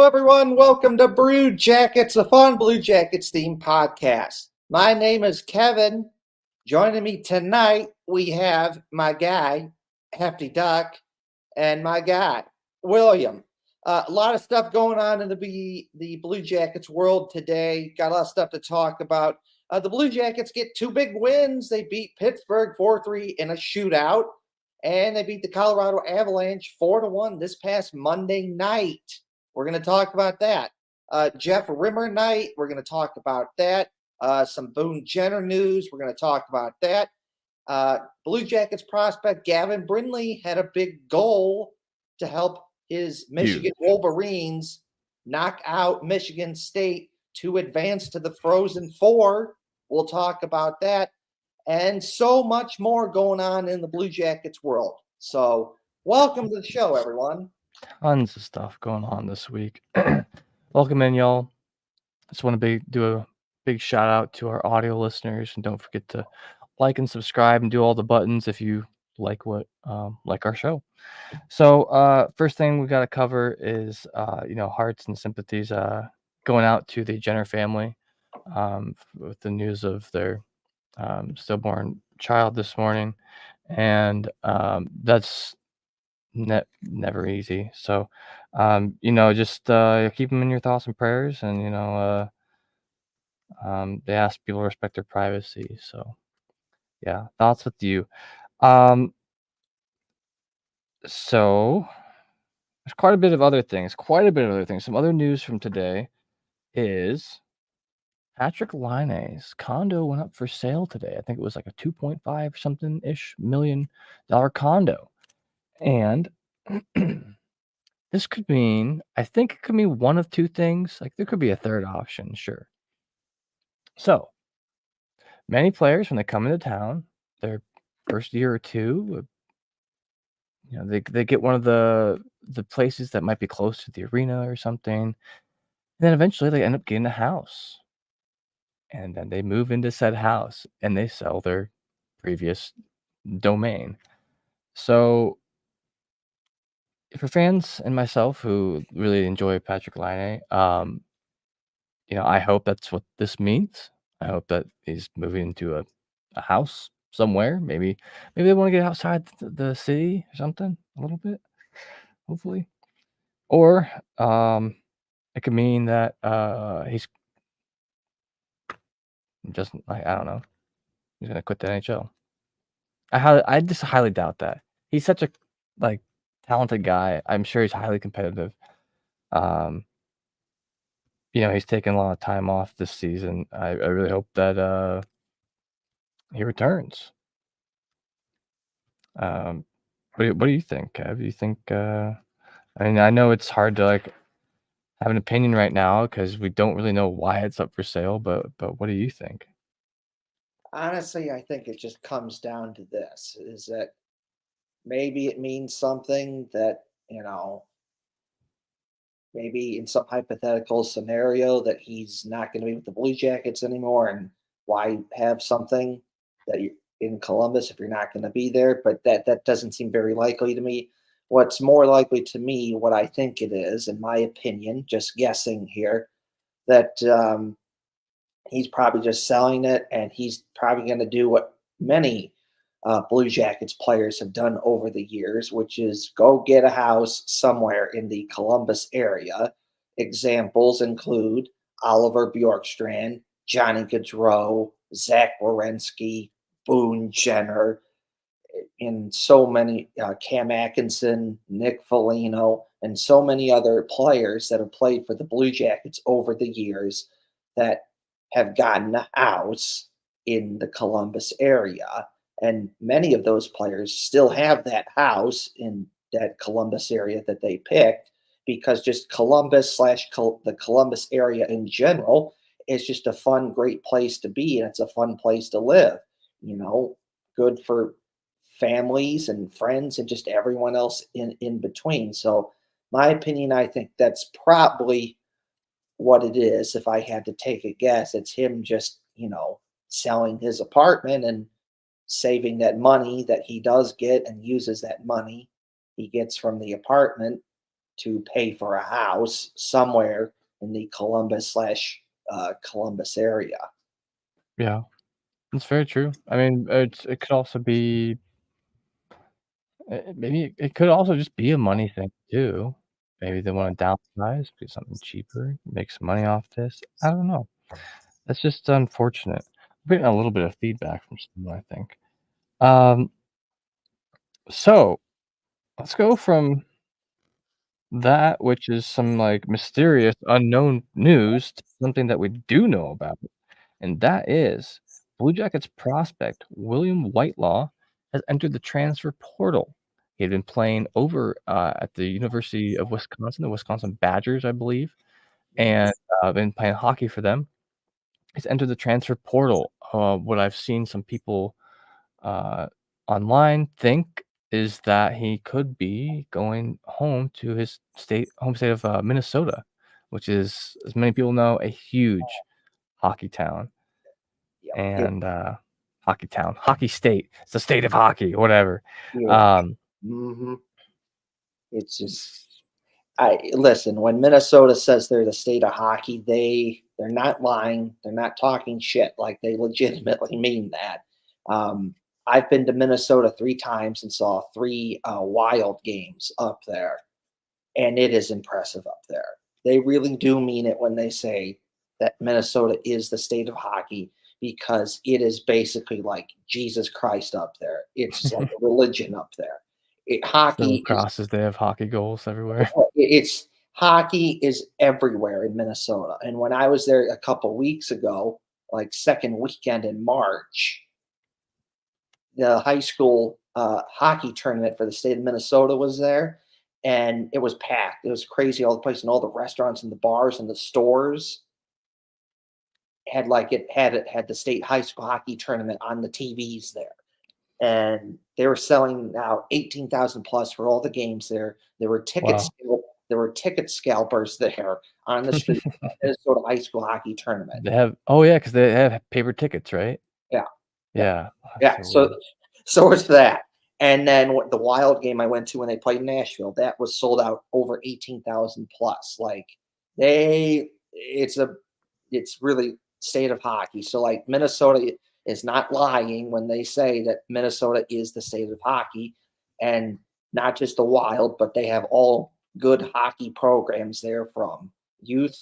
everyone. Welcome to Brew Jackets, a fun Blue Jackets themed podcast. My name is Kevin. Joining me tonight, we have my guy, Hefty Duck, and my guy, William. A lot of stuff going on in the Blue Jackets world today. Got a lot of stuff to talk about. The Blue Jackets get two big wins. They beat Pittsburgh 4-3 in a shootout, and they beat the Colorado Avalanche 4-1 this past Monday night. We're going to talk about that. Jeff Rimmer night, we're going to talk about that. Some Boone Jenner news, we're going to talk about that. Blue Jackets prospect Gavin Brindley had a big goal to help his Michigan Wolverines knock out Michigan State to advance to the Frozen Four. We'll talk about that. And so much more going on in the Blue Jackets world. So welcome to the show, everyone. Tons of stuff going on this week. Welcome in, y'all. Just want to do a big shout out to our audio listeners, and don't forget to like and subscribe and do all the buttons if you like our show. So first thing we got to cover is hearts and sympathies going out to the Jenner family with the news of their stillborn child this morning, and that's never easy. So just keep them in your thoughts and prayers, and they ask people to respect their privacy. So yeah, thoughts with you. So there's quite a bit of other things. Some other news from today is Patrick Laine's condo went up for sale today. I think it was like a 2.5 something ish $1 million condo. And this could mean, I think it could mean one of two things. Like there could be a third option, sure. So many players, when they come into town, their first year or two, they get one of the places that might be close to the arena or something. And then eventually they end up getting a house. And then they move into said house and they sell their previous domain. So for fans and myself who really enjoy Patrick Laine, I hope that's what this means. I hope that he's moving into a house somewhere. Maybe they want to get outside the city or something a little bit, hopefully. Or it could mean that he's just like, I don't know, he's gonna quit the NHL. I just highly doubt that. He's such a talented guy. I'm sure he's highly competitive. He's taken a lot of time off this season. I really hope that he returns. What do you think, Kev? You think? I know it's hard to have an opinion right now because we don't really know why it's up for sale. But what do you think? Honestly, I think it just comes down to this: is that maybe it means something that maybe in some hypothetical scenario that he's not going to be with the Blue Jackets anymore, and why have something that you in Columbus if you're not going to be there? But that doesn't seem very likely to me. What's more likely to me, what I think it is, in my opinion, just guessing here, that he's probably just selling it, and he's probably going to do what many Blue Jackets players have done over the years, which is go get a house somewhere in the Columbus area. Examples include Oliver Bjorkstrand, Johnny Gaudreau, Zach Werenski, Boone Jenner, and so many, Cam Atkinson, Nick Foligno, and so many other players that have played for the Blue Jackets over the years that have gotten a house in the Columbus area. And many of those players still have that house in that Columbus area that they picked, because just Columbus / the Columbus area in general is just a fun, great place to be. And it's a fun place to live, good for families and friends and just everyone else in between. So my opinion, I think that's probably what it is. If I had to take a guess, it's him just, selling his apartment and saving that money that he does get, and uses that money he gets from the apartment to pay for a house somewhere in the Columbus area. Yeah, that's very true. I mean, it could also be maybe it could also just be a money thing too. Maybe they wanna downsize, do something cheaper, make some money off this. I don't know. That's just unfortunate. I'm getting a little bit of feedback from someone, I think. Um, so let's go from that, which is some, like, mysterious, unknown news to something that we do know about, and that is Blue Jackets prospect William Whitelaw has entered the transfer portal. He had been playing over, at the University of Wisconsin, the Wisconsin Badgers, I believe, and, Yes. been playing hockey for them. He's entered the transfer portal. What I've seen some people uh, online think is that he could be going home to his home state of Minnesota, which is, as many people know, a huge hockey town Yep. It and hockey state. It's the state of hockey, whatever. is. Um, Hmm. It's just I listen, when Minnesota says they're the state of hockey, they're not lying. They're not talking shit. Like they legitimately mean that. Um, I've been to Minnesota 3 times and saw 3 Wild games up there, and it is impressive up there. They really do mean it when they say that Minnesota is the state of hockey because it is basically like Jesus Christ up there. It's just like a religion up there. the Hockey is lacrosses, they have hockey goals everywhere. it's hockey is everywhere in Minnesota. And when I was there a couple weeks ago, like second weekend in March, the high school hockey tournament for the state of Minnesota was there, and it was packed. It was crazy. All the places and all the restaurants and the bars and the stores had the state high school hockey tournament on the TVs there, and they were selling now 18,000 plus for all the games there. Wow. There were ticket scalpers there on the street. Minnesota high school hockey tournament. They have oh, yeah, because they have paper tickets, right? Yeah, yeah, Yeah. Oh, that's yeah. so So weird. so it's that. And then what the Wild game I went to when they played Nashville, that was sold out over 18,000 plus. Like they it's really state of hockey. So like Minnesota is not lying when they say that Minnesota is the state of hockey, and not just the Wild, but they have all good hockey programs there from youth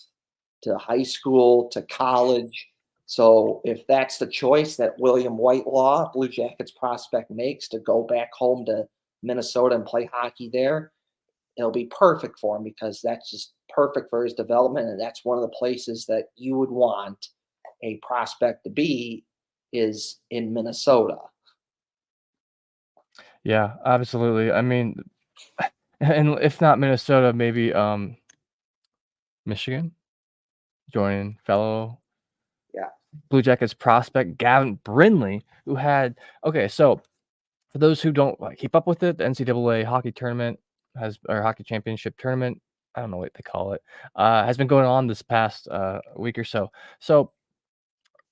to high school to college. So if that's the choice that William Whitelaw, Blue Jackets prospect, makes to go back home to Minnesota and play hockey there, it'll be perfect for him because that's just perfect for his development. And that's one of the places that you would want a prospect to be is in Minnesota. Yeah, absolutely. I mean, and if not Minnesota, maybe, Michigan, joining fellow Yeah. Blue Jackets prospect Gavin Brindley, who had okay, so for those who don't, like, keep up with it, the NCAA hockey tournament has or hockey championship tournament, I don't know what they call it, has been going on this past, week or so. So,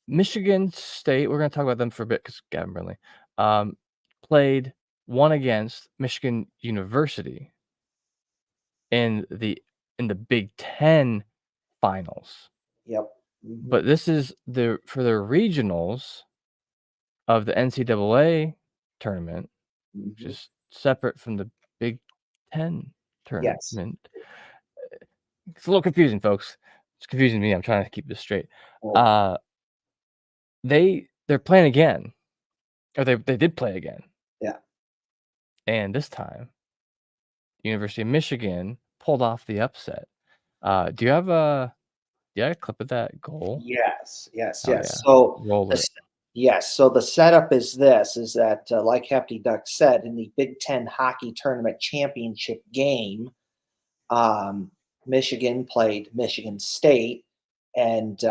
Michigan State, we're gonna talk about them for a bit because Gavin Brindley, um, played won against Michigan University in the Big Ten finals. Yep. Hmm. But this is the for the regionals of the NCAA tournament, which Hmm. is separate from the Big Ten Yes. tournament. It's a little confusing, folks. It's confusing me. I'm trying to keep this straight. Oh, Uh, they're playing again, or they did play again, yeah. and this time, University of Michigan pulled off the upset. Do you have a clip of that goal? Yes, yes, Oh, yes. yeah. So Roll the it. s yes, so the setup is this, is that, like Hefty Duck said, in the Big Ten hockey tournament championship game, um, Michigan played Michigan State, and,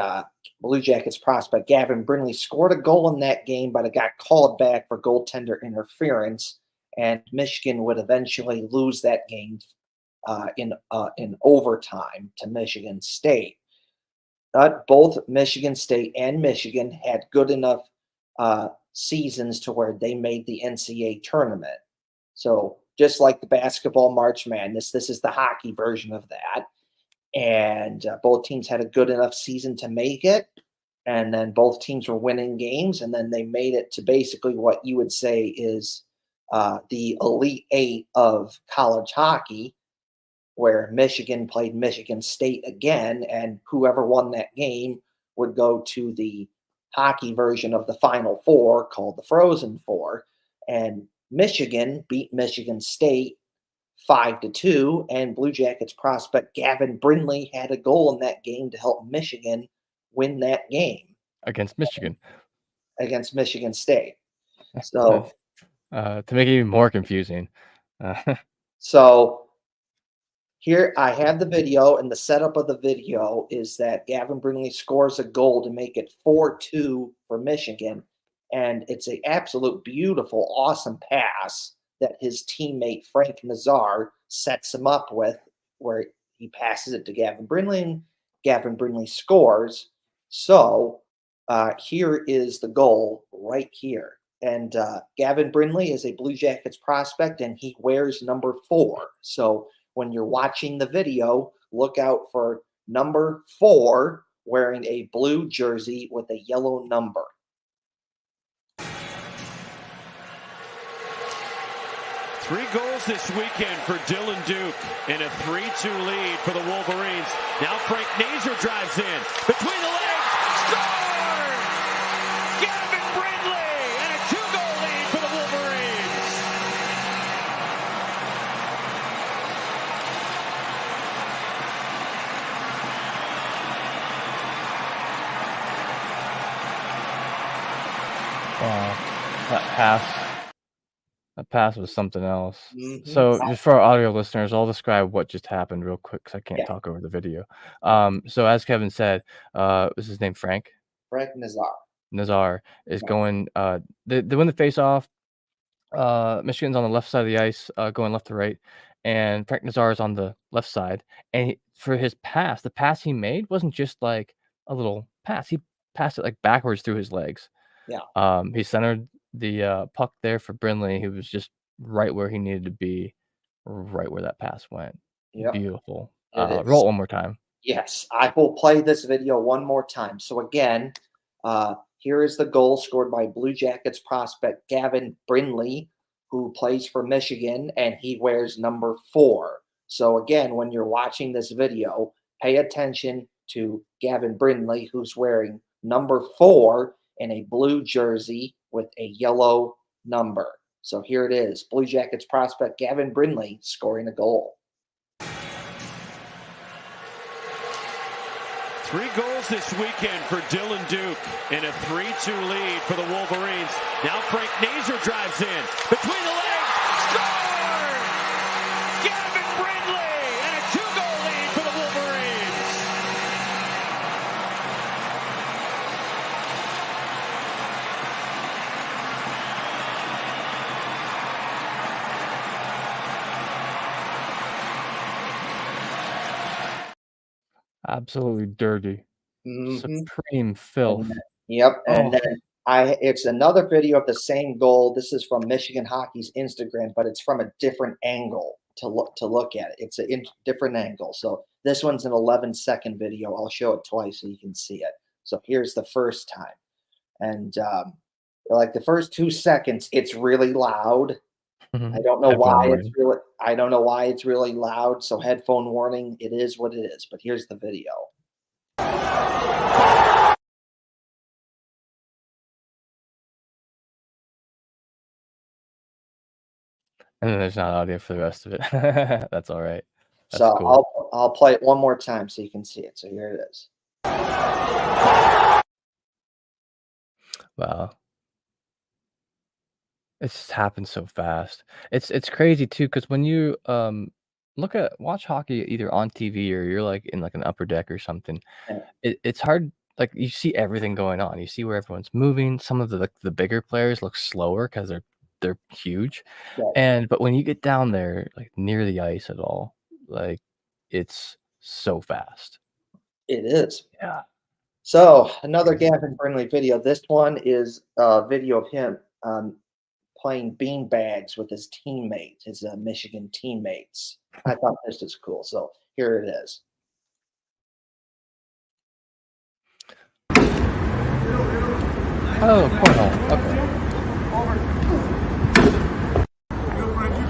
Blue Jackets prospect Gavin Brindley scored a goal in that game, but it got called back for goaltender interference, and Michigan would eventually lose that game, in overtime to Michigan State. Both Michigan State and Michigan had good enough seasons to where they made the NCAA tournament. So just like the basketball March Madness, this is the hockey version of that. And both teams had a good enough season to make it. And then both teams were winning games. And then they made it to basically what you would say is the Elite Eight of college hockey, where Michigan played Michigan State again. And whoever won that game would go to the hockey version of the Final Four called the Frozen Four. And Michigan beat Michigan State 5-2, and Blue Jackets prospect Gavin Brindley had a goal in that game to help Michigan win that game against Michigan. against Michigan State. So, To make it even more confusing. so here I have the video, and the setup of the video is that Gavin Brindley scores a goal to make it 4-2 for Michigan, and it's an absolute beautiful, awesome pass that his teammate Frank Nazar sets him up with, where he passes it to Gavin Brindley, and Gavin Brindley scores. So here is the goal right here. And Gavin Brindley is a Blue Jackets prospect, and he wears number 4. So when you're watching the video, look out for number 4 wearing a blue jersey with a yellow number. Three goals this weekend for Dylan Duke in a 3-2 lead for the Wolverines. Now Frank Nazar drives in. Between the legs, score! Gavin Brindley and a 2-goal lead for the Wolverines. Wow, that pass was something else. Mhm. So, just for our audio listeners, I'll describe what just happened real quick because I can't Yeah. talk over the video. So as Kevin said, was his name Frank? Frank Nazar. Nazar is Yeah. going, they win the face-off. Michigan's on the left side of the ice, going left to right, and Frank Nazar is on the left side. And for his pass, the pass he made wasn't just like a little pass. He passed it like backwards through his legs. Yeah. He centered the puck there for Brindley. He was just right where he needed to be, right where that pass went. Yep. Beautiful. It is. Roll it one more time. Yes, I will play this video one more time. So again, here is the goal scored by Blue Jackets prospect Gavin Brindley, who plays for Michigan, and he wears number 4. So again, when you're watching this video, pay attention to Gavin Brindley, who's wearing number 4 in a blue jersey with a yellow number. So here it is, Blue Jackets prospect Gavin Brindley scoring a goal. 3 goals this weekend for Dylan Duke in a 3-2 lead for the Wolverines. Now Frank Nazar drives in. Between the legs, score! Gavin Brindley and a 2-goal lead for the Wolverines. Absolutely dirty. Mhm. Supreme filth. Yep, and Oh. then it's another video of the same goal. This is from Michigan Hockey's Instagram, but it's from a different angle to look at it. It's a different angle. So this one's an 11-second video. I'll show it twice so you can see it. So here's the first time, and like the first 2 seconds, it's really loud. I don't know Headphone why warning. it's really loud. So headphone warning. It is what it is. But here's the video. And then there's not audio for the rest of it. That's all right. That's So cool. I'll play it one more time so you can see it. So here it is. Wow. It's just happened so fast. It's crazy too, because when you watch hockey either on TV or you're like in like an upper deck or something, Yeah. it's hard. Like you see everything going on. You see where everyone's moving. Some of the bigger players look slower because they're huge. Right. But when you get down there, like near the ice at all, like it's so fast. It is. Yeah. So another Crazy. Gavin Brindley video. This one is a video of him playing beanbags with his teammates, his Michigan teammates. I thought this was cool. So here it is. Oh, cornhole.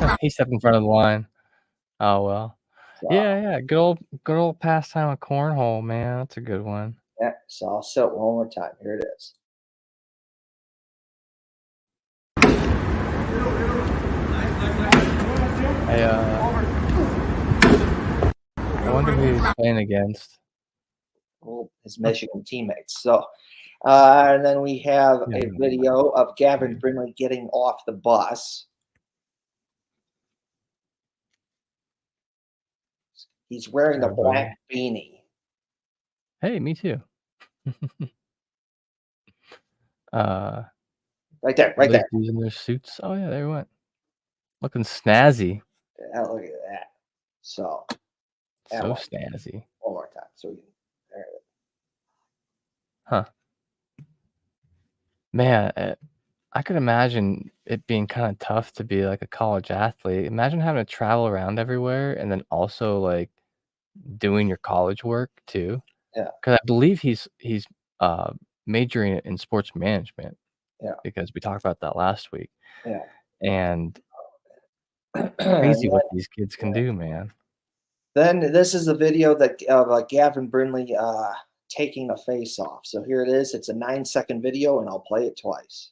Okay. He stepped in front of the line. Oh well. So, Yeah. Good old pastime of cornhole, man. That's a good one. yeah, so I'll show it one more time. Here it is. I wonder who he's playing against. Well, his Michigan teammates. So, and then we have a video of Gavin Brindley getting off the bus. He's wearing a black beanie. Hey, me too. Right there, right there. Using their suits. Oh yeah, there we went. Looking snazzy. Yeah, look at that. So snazzy. One more time. So we can, there it is. Huh. Man, I could imagine it being kind of tough to be like a college athlete. Imagine having to travel around everywhere and then also like doing your college work too. Yeah. Because I believe he's majoring in sports management. Yeah. Because we talked about that last week. Yeah. And crazy what these kids can do, man. Then this is a video that of Gavin Brindley taking a face off. So here it is. It's a 9-second video, and I'll play it twice.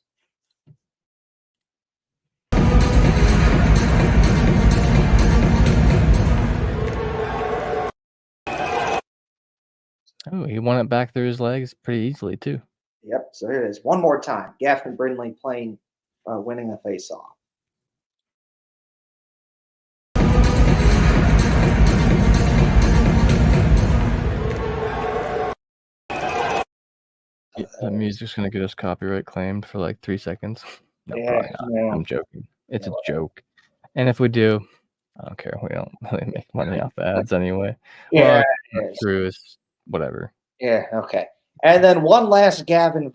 Oh, he won it back through his legs pretty easily too. Yep. So here it is. One more time. Gavin Brindley winning a face off. That music's gonna get us copyright claimed for like 3 seconds. No, Yeah, probably not. no. I'm joking. It's a joke. And if we do, I don't care. We don't really make money off ads anyway. Yeah, well, true is whatever. Yeah. Okay. And then one last Gavin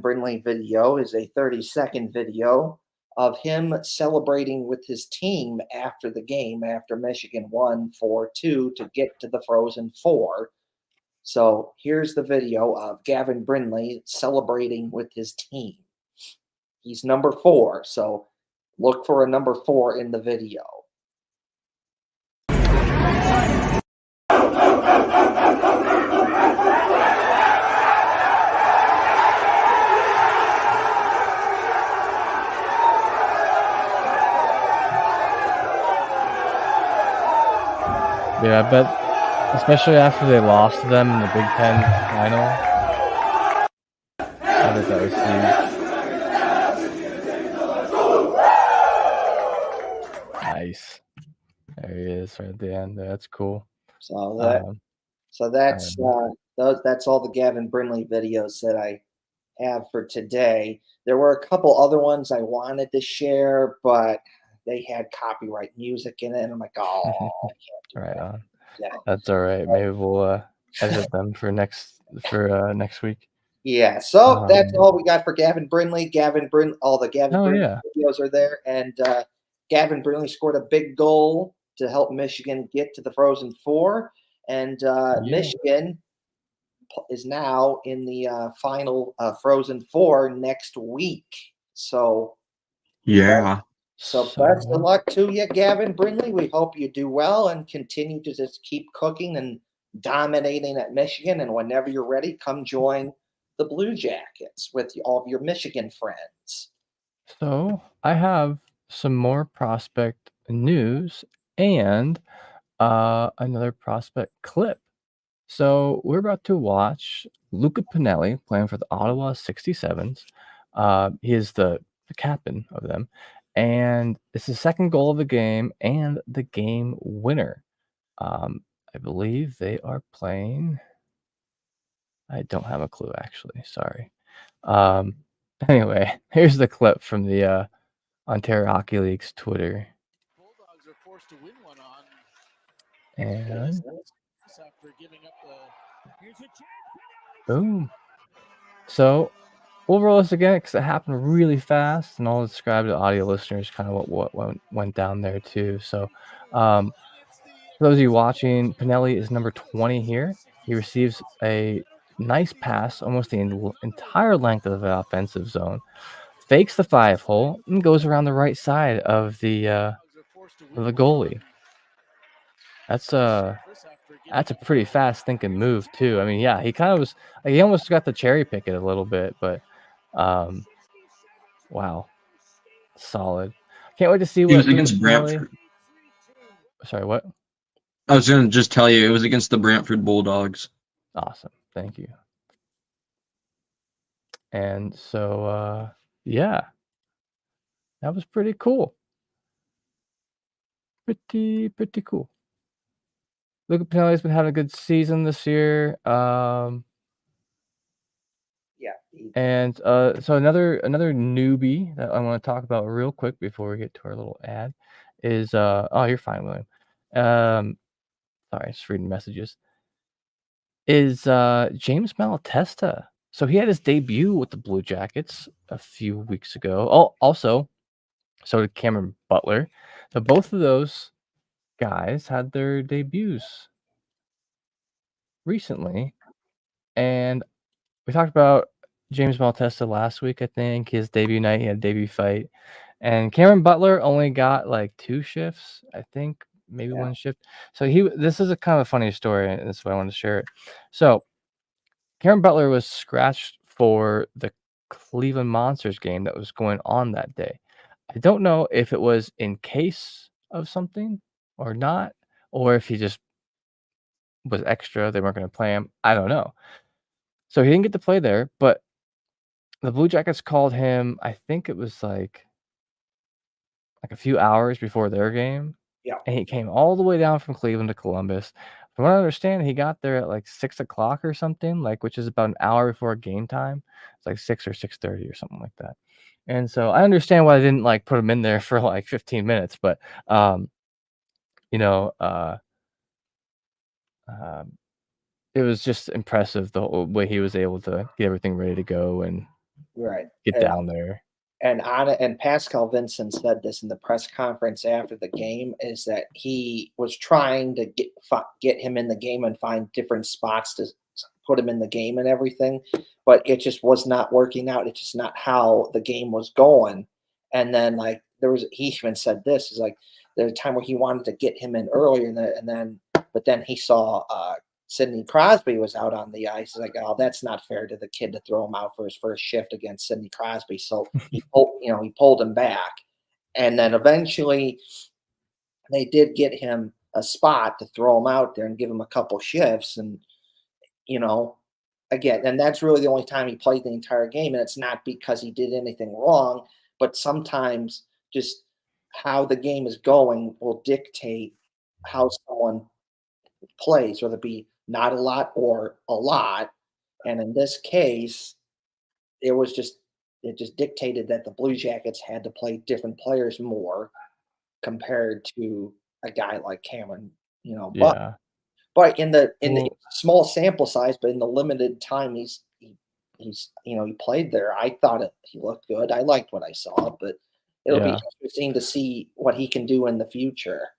Brindley video is a 30-second video of him celebrating with his team after the game, after Michigan won 4-2 to get to the Frozen Four. So here's the video of Gavin Brindley celebrating with his team. He's number 4, so look for a number 4 in the video. Yeah, I bet, especially after they lost to them in the Big Ten final. I bet that was huge. Nice. There he is right at the end. That's cool. So that's all the Gavin Brindley videos that I have for today. There were a couple other ones I wanted to share, but they had copyright music in it, and I'm like, oh, I can't do right that. on. Yeah. That's all right. Maybe we'll edit them for next week. Yeah. So that's all we got for Gavin Brindley. All the Gavin Brindley videos are there, and Gavin Brindley scored a big goal to help Michigan get to the Frozen Four, and Michigan is now in the final Frozen Four next week. So yeah. So best of luck to you, Gavin Brindley. We hope you do well and continue to just keep cooking and dominating at Michigan. And whenever you're ready, come join the Blue Jackets with all of your Michigan friends. So I have some more prospect news and another prospect clip. So we're about to watch Luca Pinelli playing for the Ottawa 67s. He is the captain of them. And it's the second goal of the game and the game winner. I believe they are playing. I don't have a clue, actually. Sorry. Anyway, here's the clip from the Ontario Hockey League's Twitter. Bulldogs are forced to win one on. And After giving up the... boom. So we'll roll this again because it happened really fast, and I'll describe to audio listeners kind of what went down there too. So, for those of you watching, Pinelli is number 20 here. He receives a nice pass, almost the entire length of the offensive zone, fakes the 5-hole, and goes around the right side of the goalie. That's a pretty fast thinking move too. I mean, yeah, he kind of was like, he almost got to cherry pick it a little bit, but wow, solid. Can't wait to see It what was Luca against Pinelli. Brantford. Sorry, what? I was going to just tell you, it was against the Brantford Bulldogs. Awesome, thank you. And so, yeah, that was pretty cool. Pretty cool. Luca Pinelli's been having a good season this year. Yeah. And so another newbie that I want to talk about real quick before we get to our little ad is oh, you're fine, William. Sorry, just reading messages. Is James Malatesta. So he had his debut with the Blue Jackets a few weeks ago. Oh, also, so did Cameron Butler. So both of those guys had their debuts recently, and we talked about James Malatesta last week. I think his debut night, he had a debut fight, and Cameron Butler only got like 2 shifts, I think, maybe 1 shift. So this is a kind of a funny story, and that's why I wanted to share it. So Cameron Butler was scratched for the Cleveland Monsters game that was going on that day. I don't know if it was in case of something or not, or if he just was extra. They weren't going to play him. I don't know. So he didn't get to play there, but the Blue Jackets called him, I think it was like a few hours before their game. Yeah. And he came all the way down from Cleveland to Columbus. From what I understand, he got there at like 6 o'clock or something, which is about an hour before game time. It's like 6 or 6:30 or something like that. And so I understand why they didn't put him in there for like 15 minutes, but you know, it was just impressive the whole way he was able to get everything ready to go and Right. get down there. And Pascal Vincent said this in the press conference after the game, is that he was trying to get him in the game and find different spots to put him in the game and everything, but it just was not working out. It's just not how the game was going. And then he even said this is like there's a time where he wanted to get him in earlier, but then he saw Sidney Crosby was out on the ice. He's like, oh, that's not fair to the kid to throw him out for his first shift against Sidney Crosby. So he pulled him back. And then eventually they did get him a spot to throw him out there and give him a couple shifts. And, again, and that's really the only time he played the entire game. And it's not because he did anything wrong, but sometimes just how the game is going will dictate how someone plays, whether it be not a lot or a lot. And in this case, it just dictated that the Blue Jackets had to play different players more compared to a guy like Cameron, Yeah. but in the small sample size, but in the limited time he played there, I thought he looked good. I liked what I saw, but it'll be interesting to see what he can do in the future.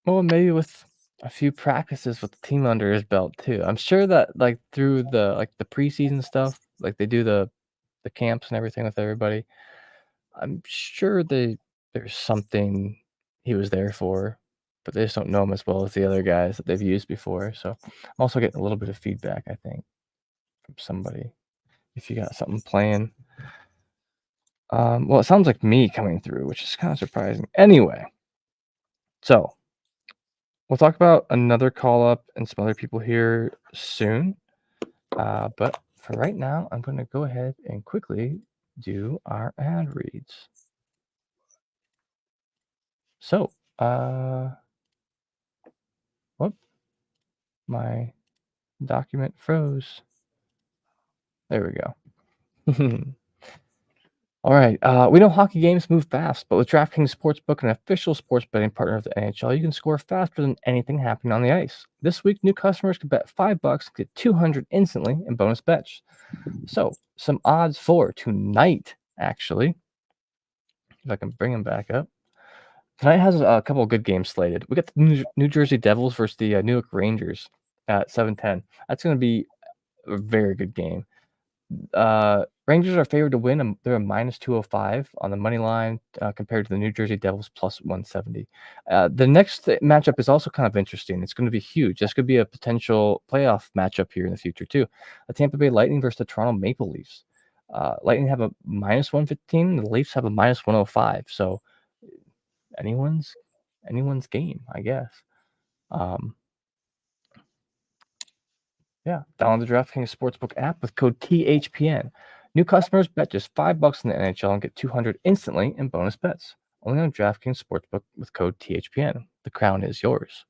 Well, maybe with a few practices with the team under his belt too. I'm sure that through the preseason stuff, they do the camps and everything with everybody. I'm sure there's something he was there for, but they just don't know him as well as the other guys that they've used before. So I'm also getting a little bit of feedback, I think, from somebody. If you got something playing. Well, it sounds like me coming through, which is kind of surprising. Anyway, so we'll talk about another call up and some other people here soon. But for right now, I'm going to go ahead and quickly do our ad reads. So, whoop, my document froze. There we go. All right. We know hockey games move fast, but with DraftKings Sportsbook, an official sports betting partner of the NHL, you can score faster than anything happening on the ice. This week, new customers can bet $5 and get 200 instantly in bonus bets. So, some odds for tonight, actually. If I can bring them back up. Tonight has a couple of good games slated. We got the New Jersey Devils versus the New York Rangers at 7:10. That's going to be a very good game. Rangers are favored to win. They're a minus 205 on the money line compared to the New Jersey Devils plus 170. The next matchup is also kind of interesting. It's going to be huge. This could be a potential playoff matchup here in the future too. The Tampa Bay Lightning versus the Toronto Maple Leafs. Lightning have a minus 115. The Leafs have a minus 105. So anyone's game, I guess. Yeah, download the DraftKings Sportsbook app with code THPN. New customers bet just $5 in the NHL and get 200 instantly in bonus bets. Only on DraftKings Sportsbook with code THPN. The crown is yours.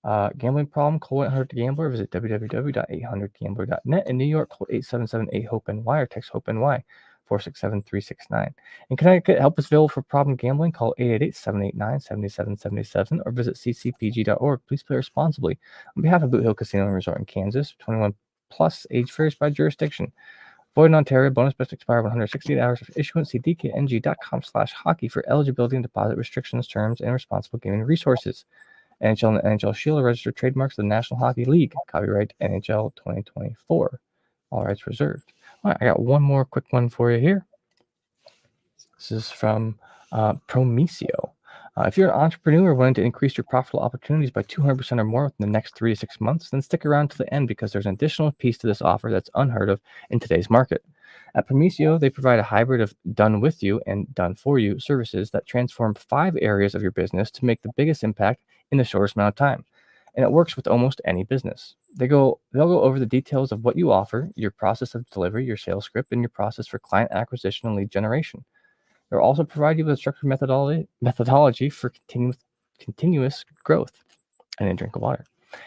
Gambling problem? Call 1-800-GAMBLER. Visit www.800gambler.net. In New York, call 877-8-HOPE-NY or text HOPE-NY 467-369. In Connecticut, help is available for problem gambling. Call 888-789-7777 or visit ccpg.org. Please play responsibly. On behalf of Boot Hill Casino and Resort in Kansas, 21 plus, age varies by jurisdiction. Void in Ontario. Bonus bets expire 168 hours of issuance. See dkng.com/hockey for eligibility and deposit restrictions, terms, and responsible gaming resources. NHL and NHL Shield are registered trademarks of the National Hockey League. Copyright NHL 2024. All rights reserved. All right, I got one more quick one for you here. This is from Promisio. If you're an entrepreneur wanting to increase your profitable opportunities by 200% or more within the next 3 to 6 months, then stick around to the end because there's an additional piece to this offer that's unheard of in today's market. At Promisio, they provide a hybrid of done with you and done for you services that transform 5 areas of your business to make the biggest impact in the shortest amount of time. And it works with almost any business. They'll go over the details of what you offer, your process of delivery, your sales script, and your process for client acquisition and lead generation. They'll also provide you with a structured methodology for continuous growth and a drink of water.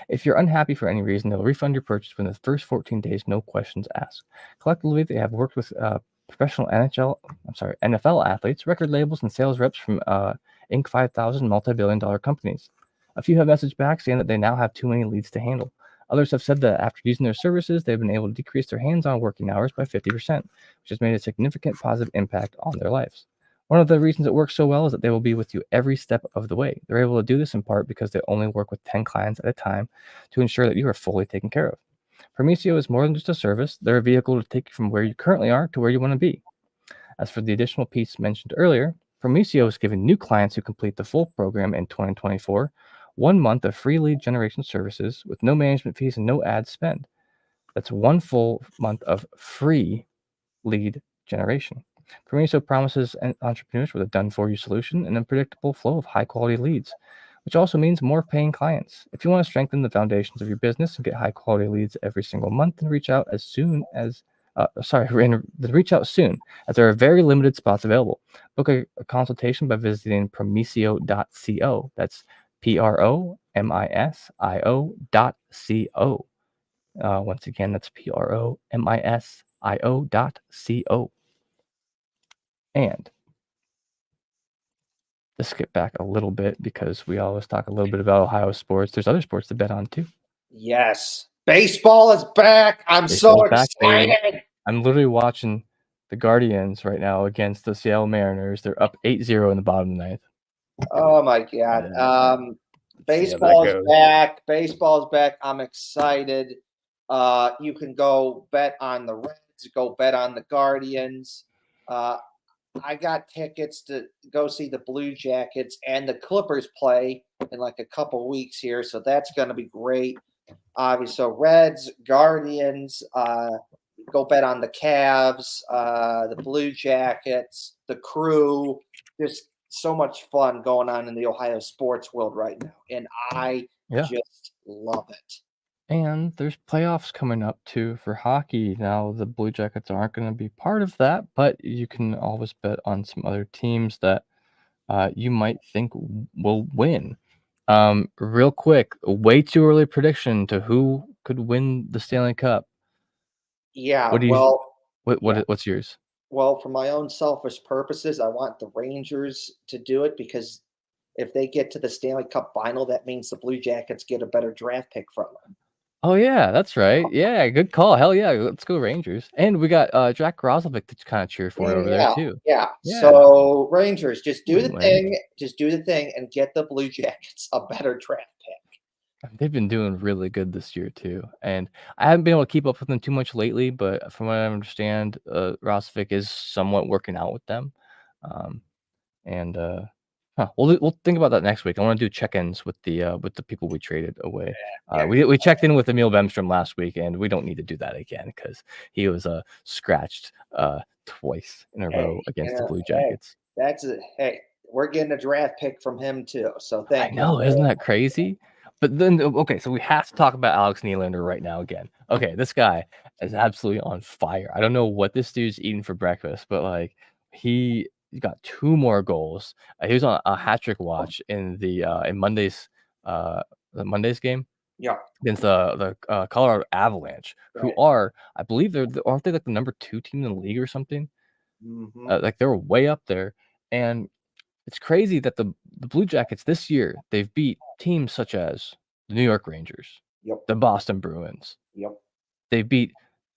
If you're unhappy for any reason, they'll refund your purchase within the first 14 days, no questions asked. Collectively, they have worked with professional NFL athletes, record labels, and sales reps from Inc. 5000 multi-billion-dollar companies. A few have messaged back saying that they now have too many leads to handle. Others have said that after using their services, they've been able to decrease their hands-on working hours by 50%, which has made a significant positive impact on their lives. One of the reasons it works so well is that they will be with you every step of the way. They're able to do this in part because they only work with 10 clients at a time to ensure that you are fully taken care of. Promisio is more than just a service. They're a vehicle to take you from where you currently are to where you want to be. As for the additional piece mentioned earlier, Promisio is giving new clients who complete the full program in 2024 1 month of free lead generation services with no management fees and no ad spend. That's 1 full month of free lead generation. Promisio promises entrepreneurs with a done-for-you solution and a predictable flow of high-quality leads, which also means more paying clients. If you want to strengthen the foundations of your business and get high-quality leads every single month, then reach out soon, as there are very limited spots available. Book a consultation by visiting promisio.co. That's promisio.co. Once again, that's promisio.co. And let's skip back a little bit because we always talk a little bit about Ohio sports. There's other sports to bet on too. Yes. Baseball is back. I'm so excited. I'm literally watching the Guardians right now against the Seattle Mariners. They're up 8-0 in the bottom of the ninth. Oh my God. Baseball is back. Baseball is back. I'm excited. You can go bet on the Reds, go bet on the Guardians. I got tickets to go see the Blue Jackets and the Clippers play in like a couple weeks here, so that's going to be great. Obviously, so Reds, Guardians, go bet on the Cavs, the Blue Jackets, the Crew. Just so much fun going on in the Ohio sports world right now, and I just love it. And there's playoffs coming up too for hockey. Now the Blue Jackets aren't going to be part of that, but you can always bet on some other teams that you might think will win. Real quick, way too early prediction to who could win the Stanley Cup. Yeah, What's yours? Well, for my own selfish purposes, I want the Rangers to do it because if they get to the Stanley Cup final, that means the Blue Jackets get a better draft pick from them. Oh, yeah, that's right. Yeah, good call. Hell yeah, let's go Rangers. And we got, Jack Roslovic to kinda cheer for over there Yeah, too. yeah. Yeah, So Rangers, just do the win-win. thing. Just do the thing and get the Blue Jackets a better draft pick. They've been doing really good this year too, and I haven't been able to keep up with them too much lately, but from what I understand, Roslovic is somewhat working out with them. Um, and, we'll think about that next week. I wanna do check-ins with the people we traded away. Yeah. We checked in with Emil Bemstrom last week, and we don't need to do that again because he was, scratched, twice in a row Hey, against the Blue hey, Jackets. that's it. Hey, we're getting a draft pick from him too. So I thank you. know, isn't that crazy? But then, okay, so we have to talk about Alex Nylander right now again. Okay, this guy is absolutely on fire. I don't know what this dude's eating for breakfast, but like he got 2 more goals. He was on a hat trick watch in the Monday's game Yeah. against the Colorado Avalanche, who Right. are, I believe aren't they like the number 2 team in the league or something? Hmm. Like they're way up there, and it's crazy that the Blue Jackets this year, they've beat teams such as the New York Rangers, Yep. the Boston Bruins. Yep. They beat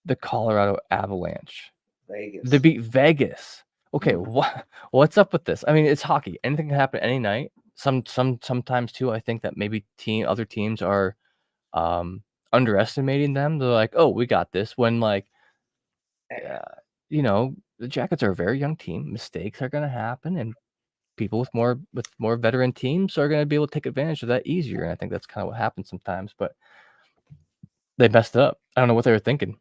the Colorado Avalanche. They Vegas. beat Vegas. Okay, Mm. what's up with this? I mean, it's hockey. Anything can happen any night. Sometimes too, I think that maybe other teams are underestimating them. They're like, "Oh, we got this." When like, uh, the Jackets are a very young team. Mistakes are gonna happen, and people with more veteran teams are gonna be able to take advantage of that easier, and I think that's kinda what happens sometimes, but they messed up. I don't know what they were thinking.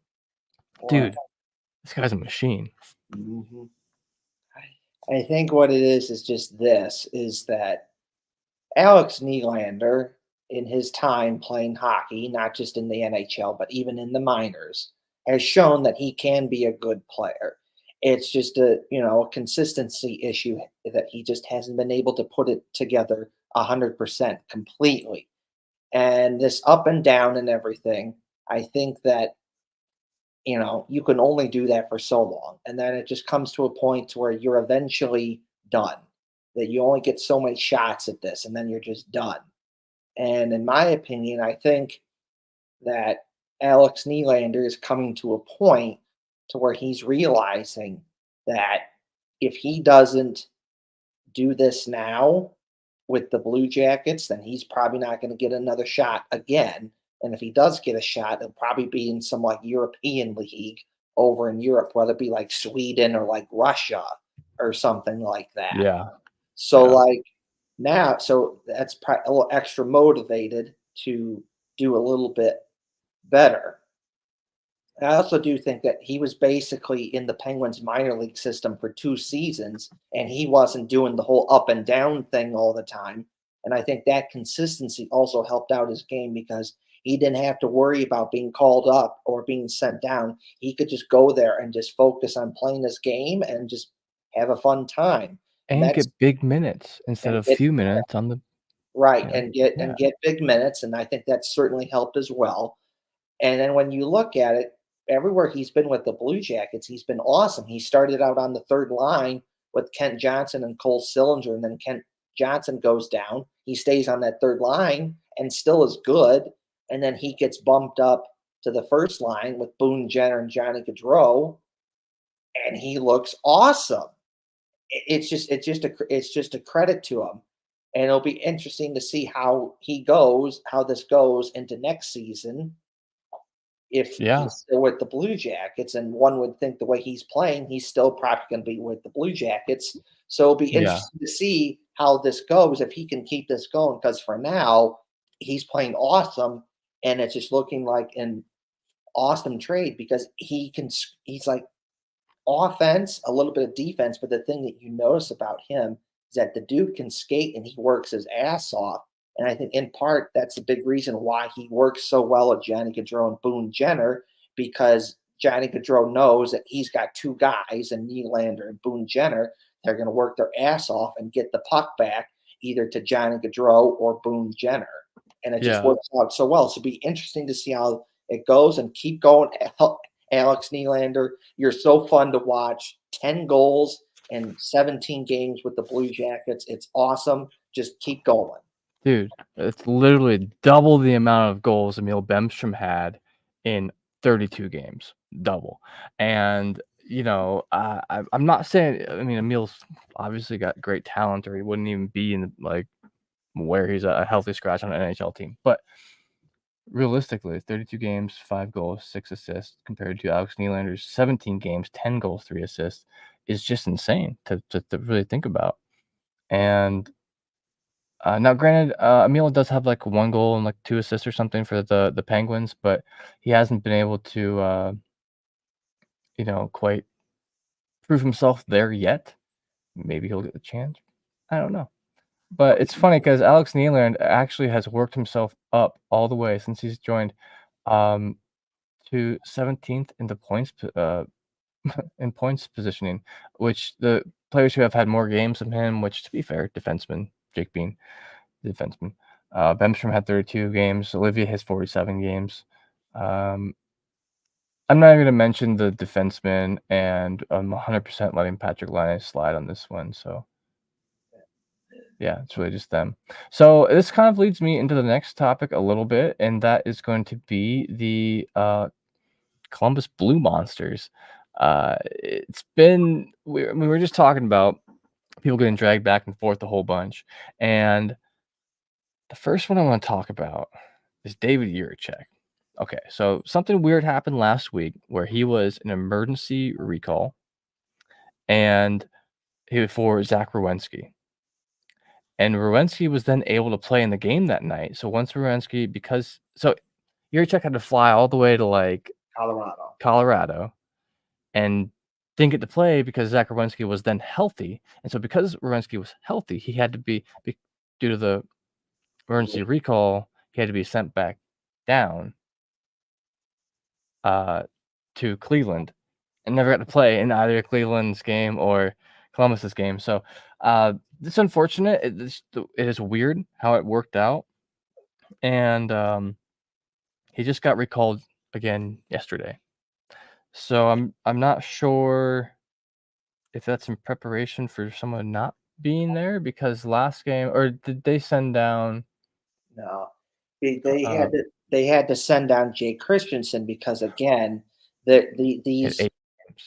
Boy. Dude, this guy's a machine. Mhm. I think what it is just this is that Alex Nylander, in his time playing hockey, not just in the NHL, but even in the minors, has shown that he can be a good player. It's just a consistency issue that he just hasn't been able to put it together 100% completely. And this up and down and everything, I think that you can only do that for so long. And then it just comes to a point where you're eventually done, that you only get so many shots at this, and then you're just done. And in my opinion, I think that Alex Nylander is coming to a point to where he's realizing that if he doesn't do this now with the Blue Jackets, then he's probably not going to get another shot again. And if he does get a shot, it'll probably be in some like European league over in Europe, whether it be like Sweden or like Russia or something like that. Yeah, So yeah. like now, so that's probably a little extra motivated to do a little bit better. I also do think that he was basically in the Penguins minor league system for 2 seasons, and he wasn't doing the whole up and down thing all the time. And I think that consistency also helped out his game because he didn't have to worry about being called up or being sent down. He could just go there and just focus on playing his game and just have a fun time. And And that's get big minutes instead and of get few minutes on the right you know and get yeah. and get big minutes, and I think that certainly helped as well. And then when you look at it, everywhere he's been with the Blue Jackets, he's been awesome. He started out on the third line with Kent Johnson and Cole Sillinger, and then Kent Johnson goes down. He stays on that third line and still is good. And then he gets bumped up to the first line with Boone Jenner and Johnny Gaudreau, and he looks awesome. It's just a credit to him, and it'll be interesting to see how this goes into next season if Yeah, he's still with the Blue Jackets, and one would think the way he's playing, he's still probably going to be with the Blue Jackets. So it'll be yeah, interesting to see how this goes if he can keep this going. Because for now, he's playing awesome, and it's just looking like an awesome trade because he can. He's like offense, a little bit of defense, but the thing that you notice about him is that the dude can skate and he works his ass off. And I think in part that's a big reason why he works so well with Johnny Gaudreau and Boone Jenner, because Johnny Gaudreau knows that he's got 2 guys in Nylander and Boone Jenner. They're going to work their ass off and get the puck back either to Johnny Gaudreau or Boone Jenner. And it just yeah. works out so well. So it'll be interesting to see how it goes and keep going. Alex Nylander, you're so fun to watch. 10 goals in 17 games with the Blue Jackets. It's awesome. Just keep going. Dude, it's literally double the amount of goals Emil Bemstrom had in 32 games. Double. And, I'm not saying, I mean, Emil's obviously got great talent, or he wouldn't even be in, where he's a healthy scratch on an NHL team. But realistically, 32 games, 5 goals, 6 assists, compared to Alex Nylander's 17 games, 10 goals, 3 assists, is just insane to really think about. And now, granted, Emil does have 1 goal and 2 assists or something for the Penguins, but he hasn't been able to, quite prove himself there yet. Maybe he'll get the chance. I don't know. But it's funny because Alex Nylander actually has worked himself up all the way since he's joined, to 17th in the points in points positioning, which the players who have had more games than him, which, to be fair, defenseman Jake Bean, defenseman. Bemstrom had 32 games. Olivia has 47 games. I'm not even going to mention the defenseman, and I'm 100% letting Patrick Laine slide on this one. So, yeah, it's really just them. So this kind of leads me into the next topic a little bit, and that is going to be the Columbus Blue Monsters. It's been we were just talking about people getting dragged back and forth a whole bunch, and the first one I want to talk about is David Jiricek. Okay, so something weird happened last week where he was an emergency recall, and he was for Zach Werenski. And Werenski was then able to play in the game that night. So once Werenski, Jiricek had to fly all the way to Colorado, and didn't get to play because Zach Werenski was then healthy. And so because Werenski was healthy, he had to be due to the emergency recall, he had to be sent back down to Cleveland and never got to play in either Cleveland's game or Columbus's game. So it's unfortunate. It is weird how it worked out. And he just got recalled again yesterday. So I'm not sure if that's in preparation for someone not being there, because last game, or did they send down? No, they had to send down Jay Christensen because again, these 8 games,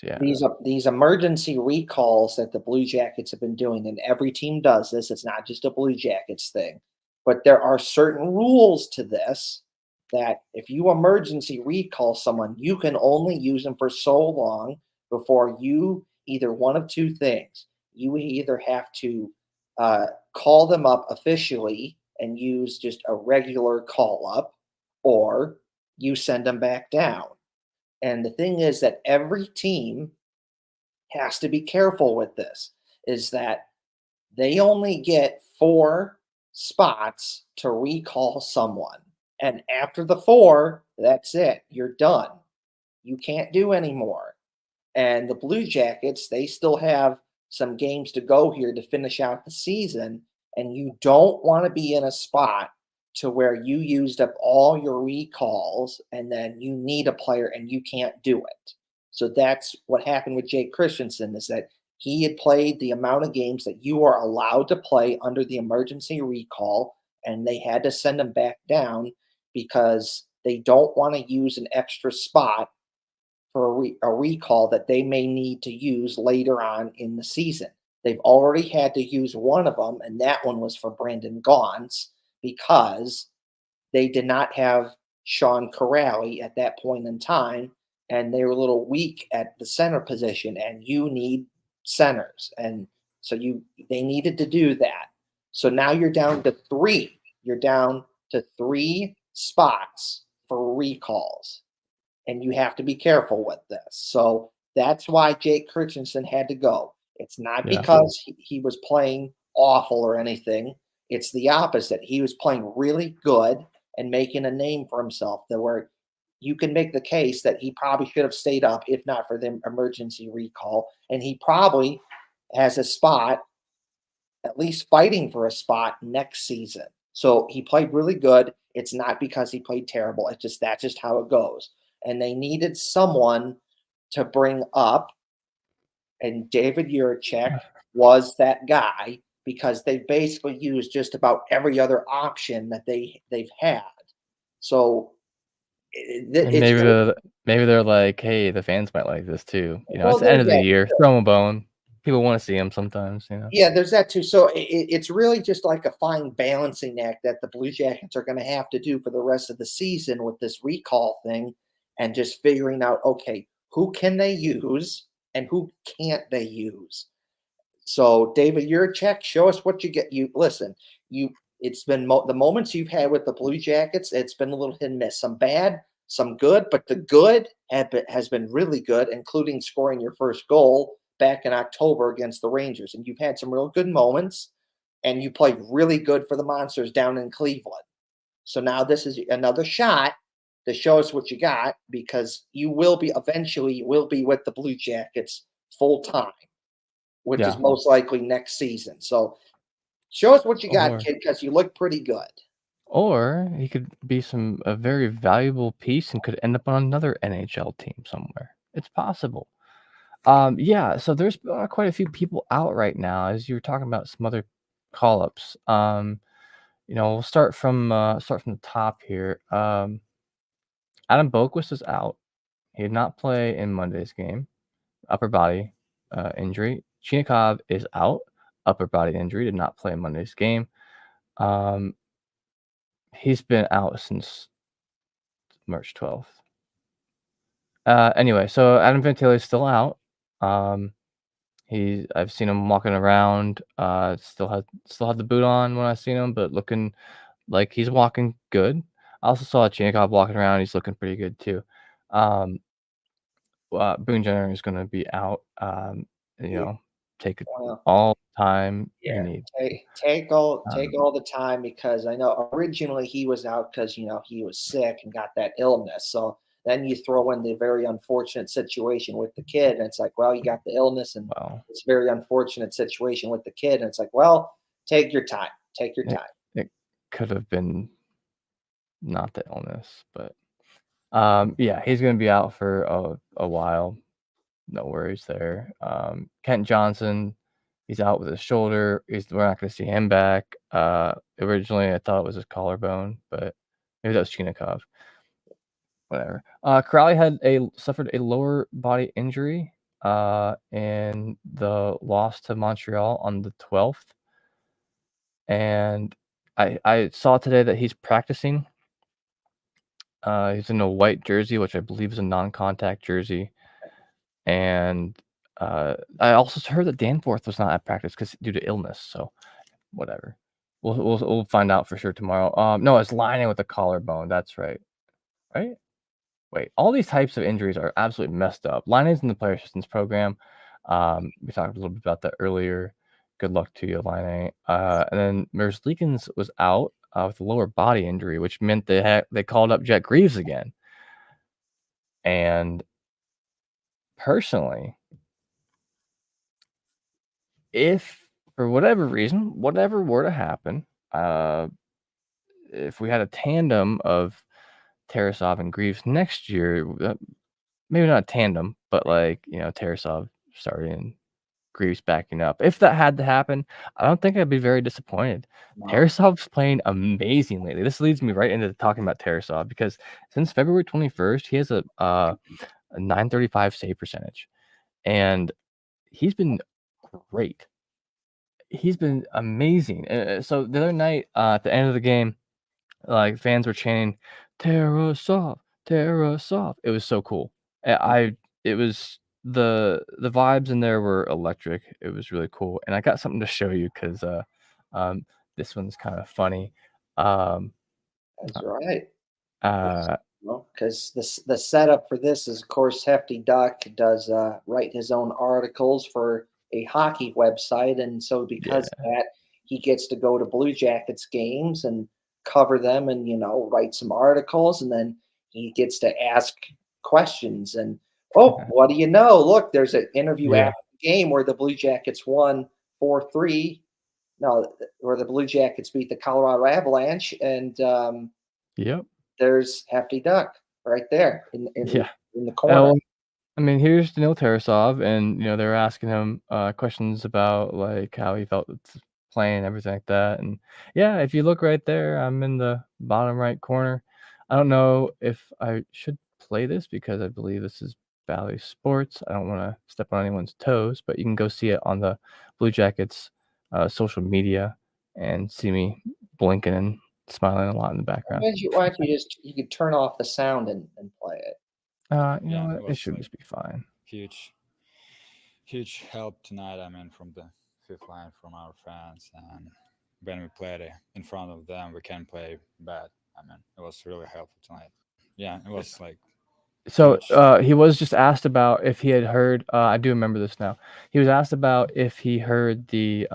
yeah. these emergency recalls that the Blue Jackets have been doing, and every team does this. It's not just a Blue Jackets thing, but there are certain rules to this that if you emergency recall someone, you can only use them for so long before you either one of two things. You either have to call them up officially and use just a regular call up, or you send them back down. And the thing is that every team has to be careful with this, is that they only get 4 spots to recall someone. And after the 4, that's it. You're done. You can't do anymore. And the Blue Jackets, they still have some games to go here to finish out the season. And you don't want to be in a spot to where you used up all your recalls and then you need a player and you can't do it. So that's what happened with Jay Christensen, is that he had played the amount of games that you are allowed to play under the emergency recall, and they had to send him back down because they don't want to use an extra spot for a recall that they may need to use later on in the season. They've already had to use one of them, and that one was for Brandon Gaunce because they did not have Sean Corrali at that point in time, and they were a little weak at the center position, and you need centers. And so they needed to do that. So now you're down to 3. You're down to 3 spots for recalls, and you have to be careful with this. So that's why Jake Christensen had to go. It's not because he was playing awful or anything. It's the opposite. He was playing really good and making a name for himself, that where you can make the case that he probably should have stayed up if not for the emergency recall. And he probably has a spot, at least fighting for a spot next season. So he played really good. It's not because he played terrible. That's just how it goes. And they needed someone to bring up And David Juracek was that guy because they basically used just about every other option that they've had. So And maybe they're like, hey, the fans might like this too. It's the end of the year. Throw 'em a bone. People want to see him sometimes. Yeah, there's that too. So it's really just like a fine balancing act that the Blue Jackets are going to have to do for the rest of the season with this recall thing, and just figuring out, okay, who can they use and who can't they use. So David Juracek, show us what you get. You listen. It's been the moments you've had with the Blue Jackets. It's been a little hit and miss. Some bad, some good, but the good has been really good, including scoring your first goal back in October against the Rangers. And you've had some real good moments, and you played really good for the Monsters down in Cleveland. So now this is another shot to show us what you got, because you will be eventually with the Blue Jackets full time, which is most likely next season. So show us what you got, kid, because you look pretty good. Or he could be a very valuable piece and could end up on another NHL team somewhere. It's possible. So there's quite a few people out right now, as you were talking about some other call-ups. We'll start from the top here. Adam Boquist is out. He did not play in Monday's game. Upper body injury. Chinikov is out. Upper body injury. Did not play in Monday's game. He's been out since March 12th. Anyway, so Adam Fantilli is still out. I've seen him walking around. Still had the boot on when I seen him, but looking like he's walking good. I also saw Chinikov walking around. He's looking pretty good too. Boone Jenner is going to be out. Take all the time you need. Take all the time, because I know originally he was out because he was sick and got that illness. So then you throw in the very unfortunate situation with the kid, and it's like, well, you got the illness, and it's a very unfortunate situation with the kid, and it's like, well, take your time. Take your time. It could have been not the illness, but he's going to be out for a while. No worries there. Kent Johnson, he's out with his shoulder. We're not going to see him back. Originally, I thought it was his collarbone, but maybe that was Chinikov. Whatever. Crowley suffered a lower body injury in the loss to Montreal on the 12th. And I saw today that he's practicing. He's in a white jersey, which I believe is a non-contact jersey. And I also heard that Danforth was not at practice due to illness. So whatever. We'll find out for sure tomorrow. No, it's Laine with a collarbone. That's right. Right? Wait, all these types of injuries are absolutely messed up. Laine's in the player assistance program. We talked a little bit about that earlier. Good luck to you, Laine. And then Merzlikins was out with a lower body injury, which meant they called up Jet Greaves again. And personally, if for whatever reason, whatever were to happen, if we had a tandem of Tarasov and Greaves next year, maybe not a tandem, but Tarasov starting and Greaves backing up. If that had to happen, I don't think I'd be very disappointed. No. Tarasov's playing amazing lately. This leads me right into talking about Tarasov, because since February 21st, he has a 935 save percentage, and he's been great. He's been amazing. So the other night at the end of the game, fans were chanting Tarasov, Tarasov. It was so cool. It was the vibes in there were electric. It was really cool, and I got something to show you because this one's kind of funny. That's right. Because the setup for this is, of course, Hefty Duck does write his own articles for a hockey website, and so because of that, he gets to go to Blue Jackets games and cover them, and write some articles, and then he gets to ask questions. And what do you know? Look, there's an interview after the game where the Blue Jackets won 4-3. No, where the Blue Jackets beat the Colorado Avalanche, and there's Hefty Duck right there in the corner. I mean, here's Daniil Tarasov, and they're asking him questions about like how he felt with playing and everything like that. And yeah, if you look right there, I'm in the bottom right corner. I don't know if I should play this because I believe this is Valley Sports. I don't want to step on anyone's toes, but you can go see it on the Blue Jackets social media and see me blinking and smiling a lot in the background. Why don't you could turn off the sound and play it? You know Yeah, what? it It was should like just be fine. huge help tonight. I mean, from the fifth line, from our fans, and when we played in front of them, we can play bad. I mean, it was really helpful tonight. Yeah, it was like So huge. he was just asked about if he had heard. I do remember this now. He was asked about if he heard the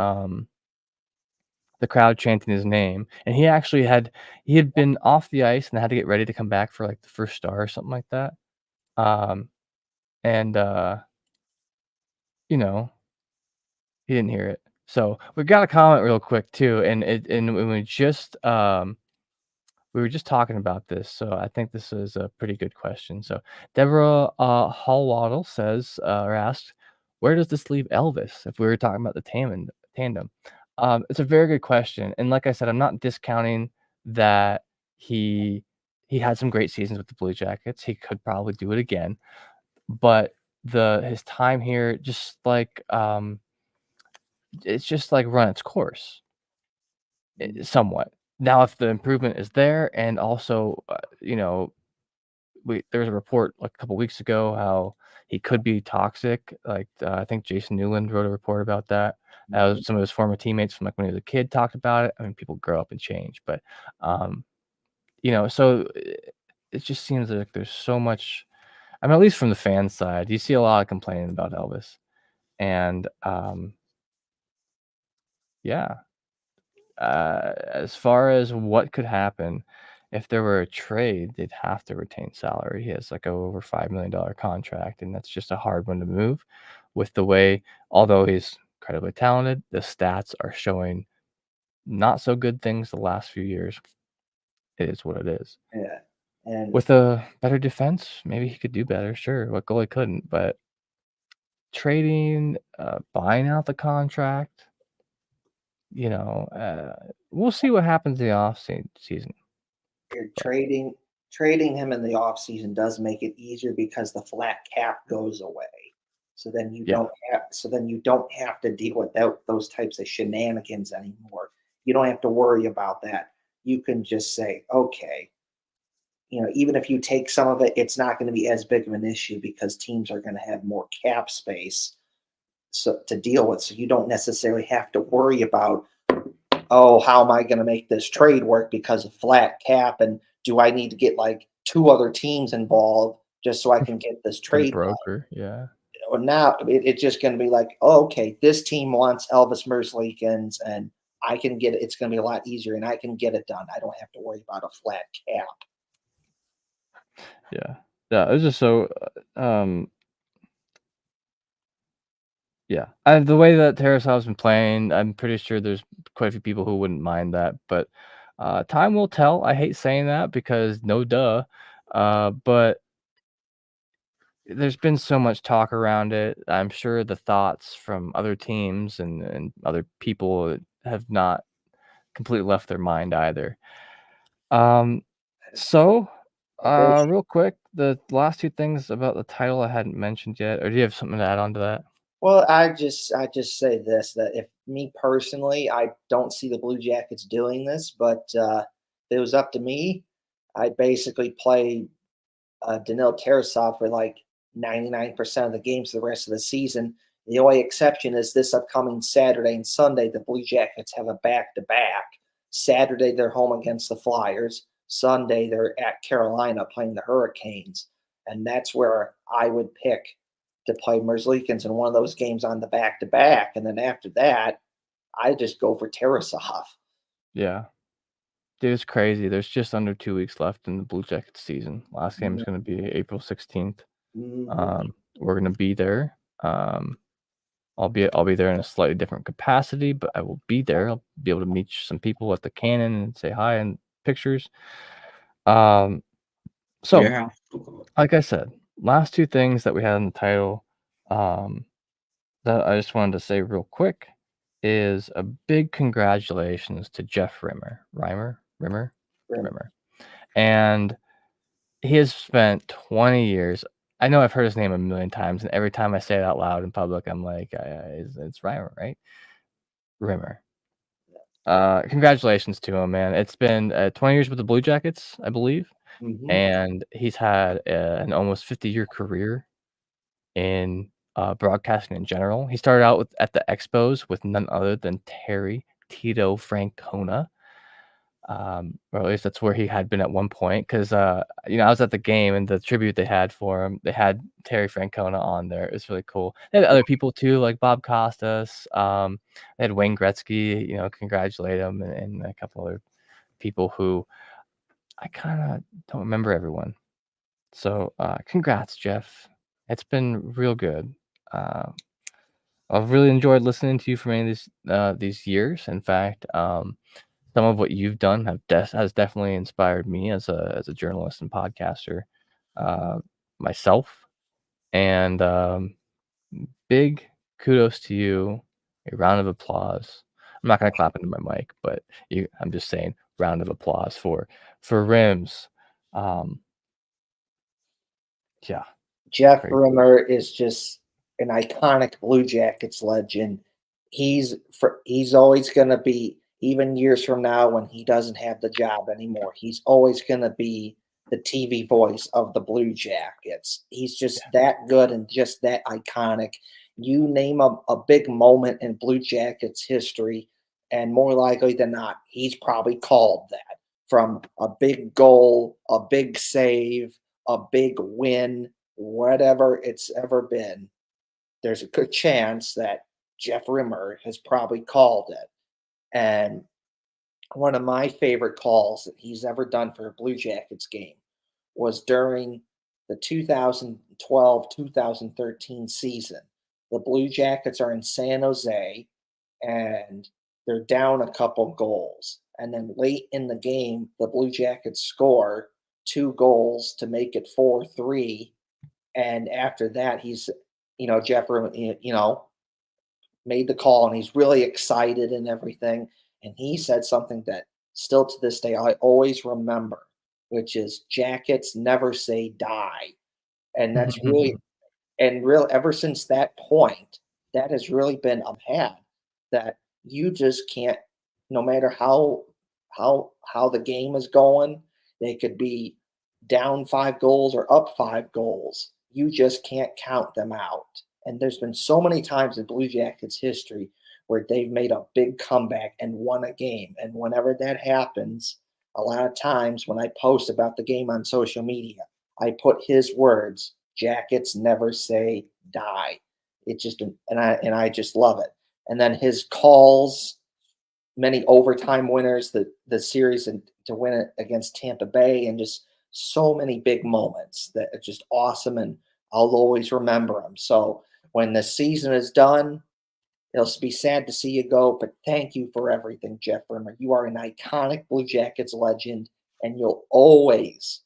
crowd chanting his name, and he had been off the ice and had to get ready to come back for like the first star or something like that. Um, and you know he didn't hear it. So we got a comment real quick too, and we were just talking about this, so I think this is a pretty good question. So Deborah Hallwaddle says or asked, "Where does this leave Elvis?" If we were talking about the tandem, it's a very good question, and like I said, I'm not discounting that he he had some great seasons with the Blue Jackets. He could probably do it again, but his time here it's just like run its course somewhat. Now, if the improvement is there, and also, there was a report like a couple weeks ago how he could be toxic. Like I think Jason Newland wrote a report about that. Some of his former teammates from like when he was a kid talked about it. I mean, people grow up and change, but so it just seems like there's so much. I mean, at least from the fan side, you see a lot of complaining about Elvis, and yeah. As far as what could happen, if there were a trade, they'd have to retain salary. He has like a over $5 million contract, and that's just a hard one to move with the way, although he's incredibly talented, the stats are showing not so good things the last few years. It is what it is. Yeah. And With a better defense, maybe he could do better. Sure. What goalie couldn't? But trading, buying out the contract, we'll see what happens in the season. trading him in the offseason does make it easier because the flat cap goes away. So then you Yeah. don't have to deal with those types of shenanigans anymore. You don't have to worry about that. You can just say, okay, even if you take some of it, it's not going to be as big of an issue because teams are going to have more cap space to deal with. So you don't necessarily have to worry about, oh, how am I going to make this trade work because of flat cap? And do I need to get like 2 other teams involved just so I can get this Good trade done? broker, yeah. Or now it's just going to be like, oh, okay, this team wants Elvis Merzlikins, and I can get it. It's going to be a lot easier, and I can get it done. I don't have to worry about a flat cap. Yeah. Yeah, it's just so, yeah. The way that Tarasov's been playing, I'm pretty sure there's quite a few people who wouldn't mind that, but time will tell. I hate saying that because no duh, but there's been so much talk around it. I'm sure the thoughts from other teams and other people have not completely left their mind either. So, real quick, the last 2 things about the title I hadn't mentioned yet, or do you have something to add on to that? Well, I just say this, that if me personally, I don't see the Blue Jackets doing this, but if it was up to me, I'd basically play Daniil Tarasov for like 99% of the games the rest of the season. The only exception is this upcoming Saturday and Sunday, the Blue Jackets have a back-to-back. Saturday, they're home against the Flyers. Sunday, they're at Carolina playing the Hurricanes. And that's where I would pick to play Merzlikins in one of those games on the back-to-back. And then after that, I just go for Tarasov. Yeah. Dude, it's crazy. There's just under 2 weeks left in the Blue Jackets season. Last game is gonna be April 16th. Mhm. We're gonna be there. I'll be there in a slightly different capacity, but I will be there. I'll be able to meet some people at the Cannon and say hi and pictures. So, Yeah. like I said, last two things that we had in the title, that I just wanted to say real quick is a big congratulations to Jeff Rimmer, and he has spent 20 years. I know I've heard his name a million times, and every time I say it out loud in public, I'm like, it's Rimmer, right? Rimmer. Congratulations to him, man. It's been 20 years with the Blue Jackets, I believe, and he's had an almost 50-year career in broadcasting in general. He started out at the Expos with none other than Terry Tito Francona. Or at least that's where he had been at one point. Because I was at the game and the tribute they had for him, they had Terry Francona on there. It was really cool. They had other people too, like Bob Costas. They had Wayne Gretzky, congratulate him, and a couple other people who I kind of don't remember everyone. So congrats, Jeff. It's been real good. I've really enjoyed listening to you for many of these years. In fact, some of what you've done has definitely inspired me as a journalist and podcaster myself. And big kudos to you. A round of applause. I'm not gonna clap into my mic, but I'm just saying, round of applause for Rims. Yeah, Jeff great. Rimmer is just an iconic Blue Jackets legend. He's always going to be, even years from now when he doesn't have the job anymore. He's always going to be the TV voice of the Blue Jackets. He's just that good and just that iconic. You name a big moment in Blue Jackets history, and more likely than not, he's probably called that, from a big goal, a big save, a big win, whatever it's ever been. There's a good chance that Jeff Rimmer has probably called it. And one of my favorite calls that he's ever done for a Blue Jackets game was during the 2012-2013 season. The Blue Jackets are in San Jose and they're down a couple goals. And then late in the game, the Blue Jackets score 2 goals to make it 4-3. And after that, Jeff Rimmer, made the call and he's really excited and everything. And he said something that still to this day I always remember, which is Jackets never say die. And that's really, and real ever since that point, that has really been had that you just can't, no matter how the game is going, they could be down 5 goals or up 5 goals. You just can't count them out. And there's been so many times in Blue Jackets history where they've made a big comeback and won a game. And whenever that happens, a lot of times when I post about the game on social media, I put his words, Jackets never say die. It just, and I just love it. And then his calls, many overtime winners, the series and to win it against Tampa Bay, and just so many big moments that are just awesome, and I'll always remember them. So when the season is done, it'll be sad to see you go, but thank you for everything, Jeff Rimmer. You are an iconic Blue Jackets legend, and you'll always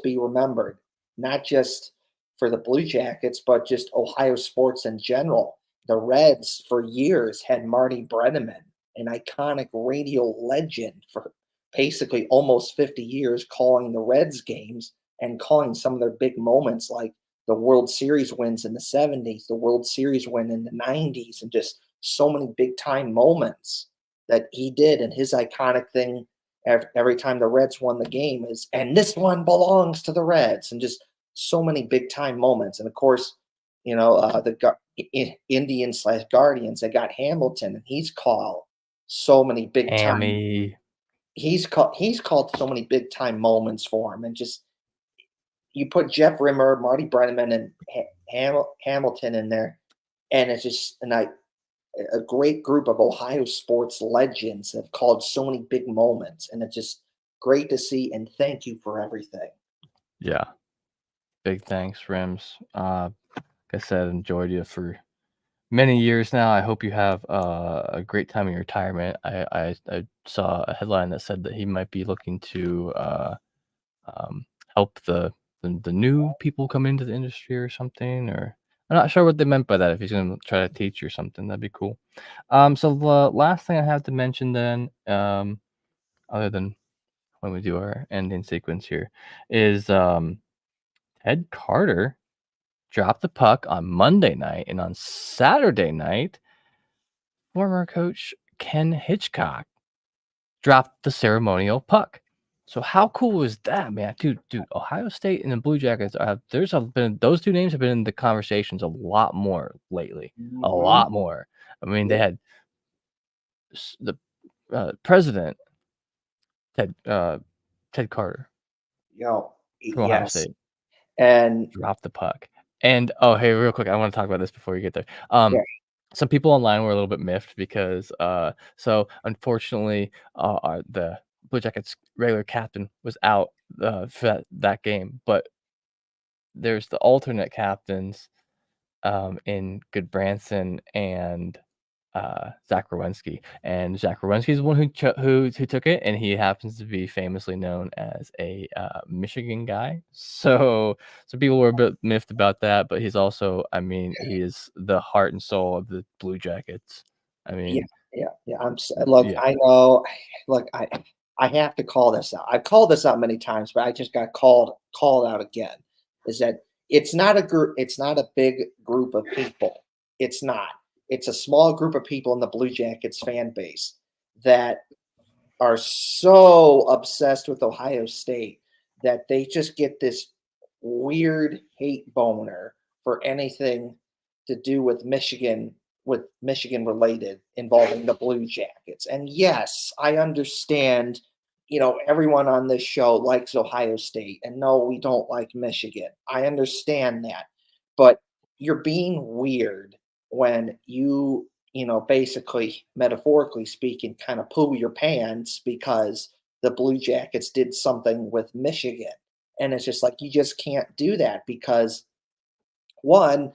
be remembered, not just for the Blue Jackets, but just Ohio sports in general. The Reds for years had Marty Brennaman, an iconic radio legend for basically almost 50 years, calling the Reds games and calling some of their big moments, like the World Series wins in the 70s, the World Series win in the 90s, and just so many big time moments that he did. And his iconic thing every time the Reds won the game is, and this one belongs to the Reds, and just so many big time moments. And of course, the Indians/Guardians, they got Hamilton, and he's called so many big time. Hammy. He's called so many big time moments for him, and just you put Jeff Rimmer, Marty Brennaman, and Hamilton in there, and it's just a great group of Ohio sports legends that have called so many big moments, and it's just great to see. And thank you for everything. Yeah, big thanks, Rims. Like I said, enjoyed you for many years now. I hope you have a great time in your retirement. I saw a headline that said that he might be looking to help the the new people come into the industry or something, or I'm not sure what they meant by that. If he's gonna try to teach you something, that'd be cool. So the last thing I have to mention then, other than when we do our ending sequence here, is Ted Carter dropped the puck on Monday night, and on Saturday night, former coach Ken Hitchcock dropped the ceremonial puck. So how cool is that, man? Dude, Ohio State and the Blue Jackets been those two names have been in the conversations a lot more lately. A Mhm. lot more. I mean, they Yeah. had the president Ted Carter from Ohio Yes. State And dropped the puck. And oh, hey, real quick, I want to talk about this before you get there. yeah, Some people online were a little bit miffed because so unfortunately the Blue Jackets regular captain was out for that game, but there's the alternate captains in Goodbranson and Zach Rowensky, and Zach Rowensky is the one who took it, and he happens to be famously known as a Michigan guy. So some people were a bit miffed about that, but he's also, I mean, he is the heart and soul of the Blue Jackets. I yeah, mean, yeah. Look, yeah, I know. Look, I have to call this out. I've called this out many times, but I just got called out again. Is that it's not a group? It's not a big group of people. It's not. It's a small group of people in the Blue Jackets fan base that are so obsessed with Ohio State that they just get this weird hate boner for anything to do with Michigan related involving the Blue Jackets. And yes, I understand, everyone on this show likes Ohio State, and no, we don't like Michigan. I understand that. But you're being weird when basically, metaphorically speaking, kind of poo your pants because the Blue Jackets did something with Michigan. And it's just like, you just can't do that because, one,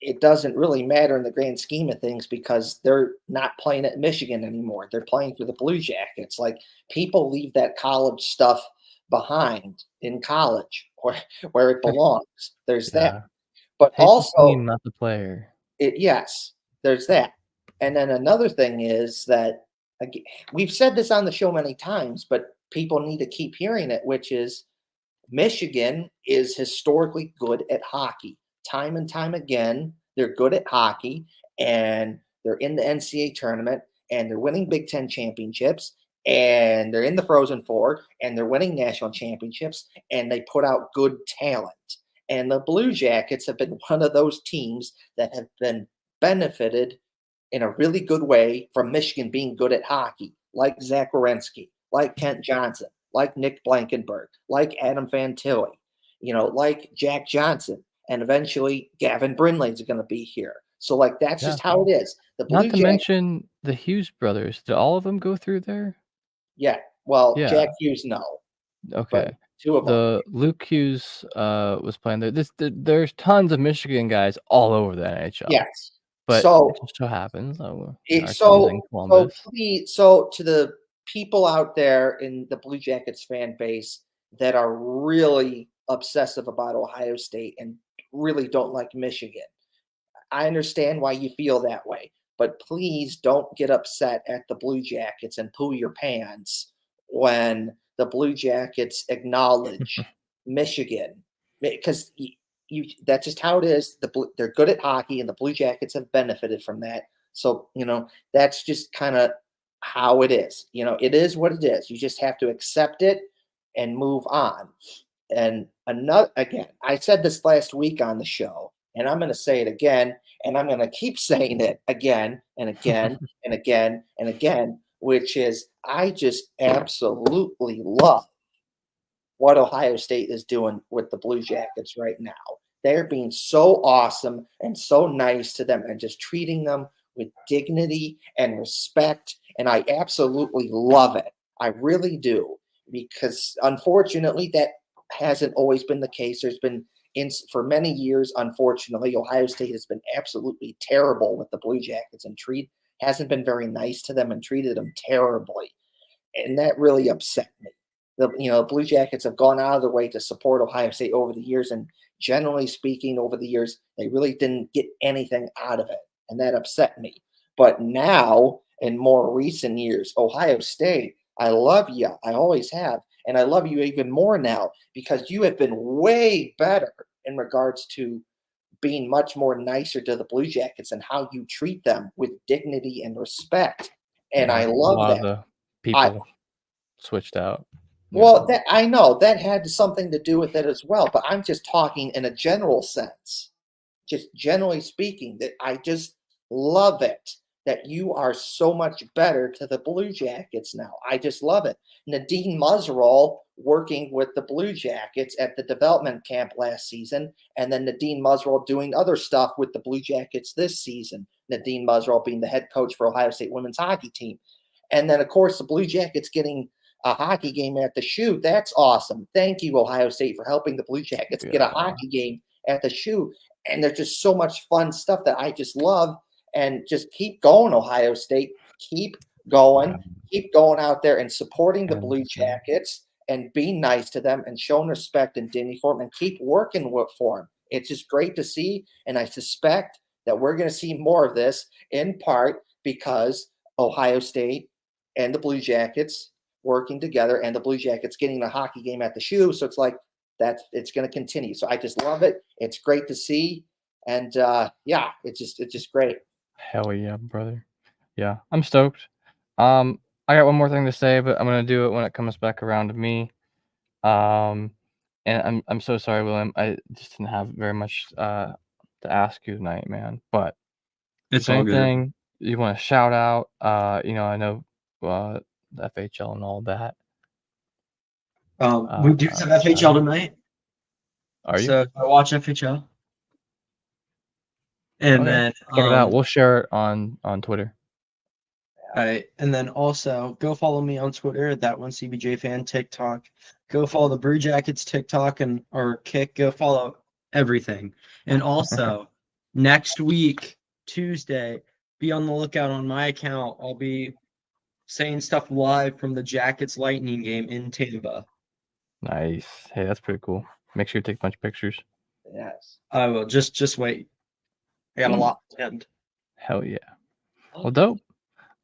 it doesn't really matter in the grand scheme of things because they're not playing at Michigan anymore. They're playing for the Blue Jackets. Like, people leave that college stuff behind in college where it belongs. There's that. yeah. But Hate the also, team, not the player. yes, there's that. And then another thing is that we've said this on the show many times, but people need to keep hearing it, which is Michigan is historically good at hockey. Time and time again, they're good at hockey, and they're in the NCAA tournament, and they're winning Big Ten championships, and they're in the Frozen Four, and they're winning national championships, and they put out good talent. And the Blue Jackets have been one of those teams that have been benefited in a really good way from Michigan being good at hockey, like Zach Werenski, like Kent Johnson, like Nick Blankenberg, like Adam Fantilli, like Jack Johnson, and eventually Gavin Brindley's going to be here. So, like, that's Yeah. just how it is. The Not Blue to Jackets, mention the Hughes brothers. Did all of them go through there? yeah. Well, Yeah. Jack Hughes, no, but Okay. two of them. The Luke Hughes was playing there. There's tons of Michigan guys all over the NHL, Yes. but So it just so happens It our team's so in so Columbus. please, so to the people out there in the Blue Jackets fan base that are really obsessive about Ohio State and really don't like Michigan, I understand why you feel that way, but please don't get upset at the Blue Jackets and poo your pants when the Blue Jackets acknowledge Michigan, because that's just how it is. They're good at hockey, and the Blue Jackets have benefited from that. So that's just kind of how it is. It is what it is. You just have to accept it and move on. And another, again, I said this last week on the show, and I'm going to say it again, and I'm going to keep saying it again and again and again and again, which is I just absolutely love what Ohio State is doing with the Blue Jackets right now. They're being so awesome and so nice to them and just treating them with dignity and respect. And I absolutely love it. I really do. Because unfortunately, that hasn't always been the case. There's been, for many years, unfortunately, Ohio State has been absolutely terrible with the Blue Jackets and hasn't been very nice to them and treated them terribly. And that really upset me. the Blue Jackets have gone out of their way to support Ohio State over the years, and generally speaking, over the years, they really didn't get anything out of it, and that upset me. But now, in more recent years, Ohio State, I love you. I always have. And I love you even more now because you have been way better in regards to being much more nicer to the Blue Jackets and how you treat them with dignity and respect. And I A love lot of that. the people switched out. Well, that I know that had something to do with it as well, but I'm just talking in a general sense. Just generally speaking, that I just love it that you are so much better to the Blue Jackets now. I just love it. Nadine Muzzerall working with the Blue Jackets at the development camp last season, and then Nadine Muzzerall doing other stuff with the Blue Jackets this season. Nadine Muzzerall being the head coach for Ohio State women's hockey team. And then, of course, the Blue Jackets getting a hockey game at the Shoe. That's awesome. Thank you, Ohio State, for helping the Blue Jackets get a hockey game at the Shoe. And there's just so much fun stuff that I just love. And just keep going, Ohio State. Keep going. Keep going out there and supporting the Blue Jackets and being nice to them and showing respect and dignity for them and keep working for them. It's just great to see. And I suspect that we're going to see more of this in part because Ohio State and the Blue Jackets working together and the Blue Jackets getting a hockey game at the Shoe. So it's like it's going to continue. So I just love it. It's great to see. And yeah, it's just great. Hell yeah, brother. Yeah, I'm stoked. I got one more thing to say, but I'm gonna do it when it comes back around to me. And I'm so sorry, William. I just didn't have very much to ask you tonight, man. But It's all good. anything you want to shout out? I know the FHL and all that. We do have FHL tonight. Are you? So I watch FHL. And then check it out. We'll share it on Twitter. All right. And then also go follow me on Twitter at that one CBJ fan, TikTok. Go follow the Blue Jackets TikTok or Kick. Go follow everything. And also next week, Tuesday, be on the lookout on my account. I'll be saying stuff live from the Jackets Lightning game in Tampa. Nice. Hey, that's pretty cool. Make sure you take a bunch of pictures. Yes. I will. Just wait. I got a lot planned. Hell yeah. Well, dope.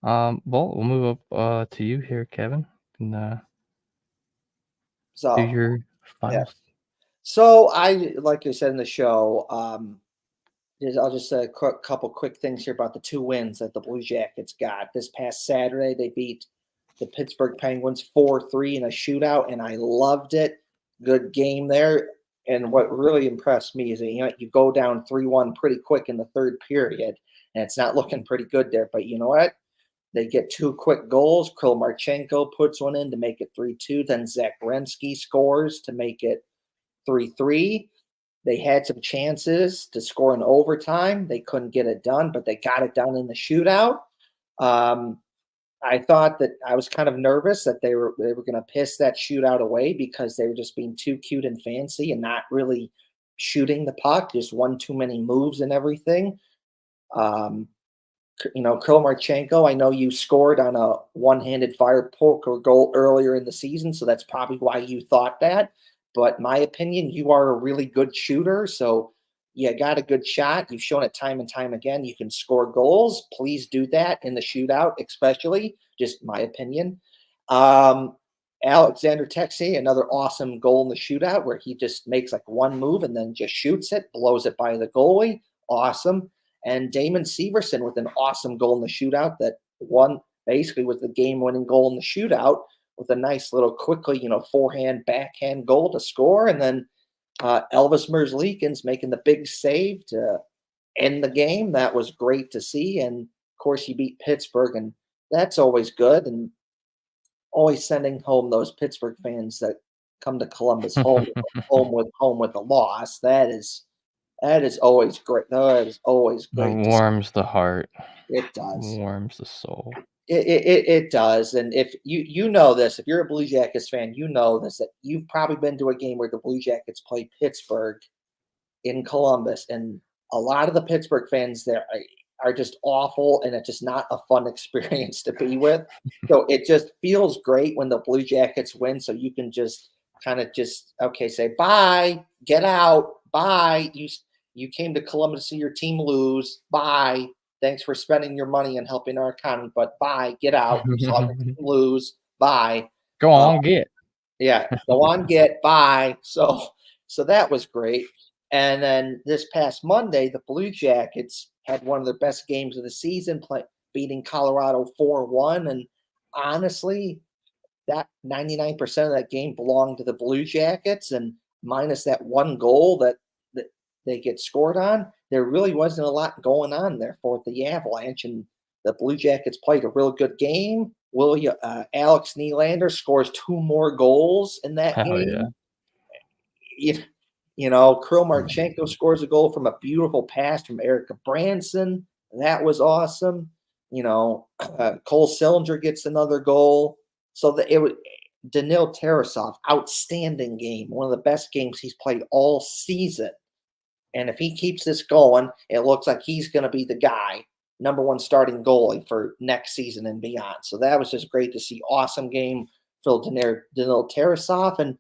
Well, we'll move up to you here, Kevin. And so do your finals. Yeah. So like I said in the show, I'll just say a couple quick things here about the 2 wins that the Blue Jackets got. This past Saturday, they beat the Pittsburgh Penguins 4-3 in a shootout, and I loved it. Good game there. And what really impressed me is that you go down 3-1 pretty quick in the third period, and it's not looking pretty good there. But you know what? They get 2 quick goals. Kirill Marchenko puts one in to make it 3-2. Then Zach Werenski scores to make it 3-3. They had some chances to score in overtime. They couldn't get it done, but they got it done in the shootout. I thought that I was kind of nervous that they were going to piss that shootout away because they were just being too cute and fancy and not really shooting the puck, just one too many moves and everything. Kirill Marchenko, I know you scored on a one-handed fire poker goal earlier in the season, so that's probably why you thought that. But my opinion, you are a really good shooter, so you got a good shot. You've shown it time and time again. You can score goals. Please do that in the shootout, especially. Just my opinion. Alexander Texier, another awesome goal in the shootout where he just makes like one move and then just shoots it, blows it by the goalie. Awesome. And Damon Severson with an awesome goal in the shootout that basically was the game-winning goal in the shootout with a nice little quickly, forehand, backhand goal to score. And then Elvis Merzlikins making the big save to end the game. That was great to see. And, of course, you beat Pittsburgh, and that's always good. And always sending home those Pittsburgh fans that come to Columbus home with a loss. That is always great. That is always great. It warms the heart. It does. Warms the soul. It does. And if you know this, if you're a Blue Jackets fan, you know this, that you've probably been to a game where the Blue Jackets play Pittsburgh in Columbus. And a lot of the Pittsburgh fans there, are just awful, and it's just not a fun experience to be with. So it just feels great when the Blue Jackets win. So you can just kind of okay, say bye, get out, bye. You came to Columbus to see your team lose. Bye. Thanks for spending your money and helping our economy, but bye, get out. You saw the team lose. Bye. Go on, get. Yeah, go on, get bye. So that was great. And then this past Monday, the Blue Jackets had one of their best games of the season, beating Colorado 4-1. And honestly, that 99% of that game belonged to the Blue Jackets, and minus that one goal that they get scored on, there really wasn't a lot going on there for the Avalanche. And the Blue Jackets played a real good game. Alex Nylander scores 2 more goals in that Hell game. yeah. Kirill Marchenko scores a goal from a beautiful pass from Erica Branson. That was awesome. Cole Sillinger gets another goal. So Daniil Tarasov, outstanding game. One of the best games he's played all season. And if he keeps this going, it looks like he's going to be the guy, number 1 starting goalie for next season and beyond. So that was just great to see. Awesome game for Daniil Tarasov, and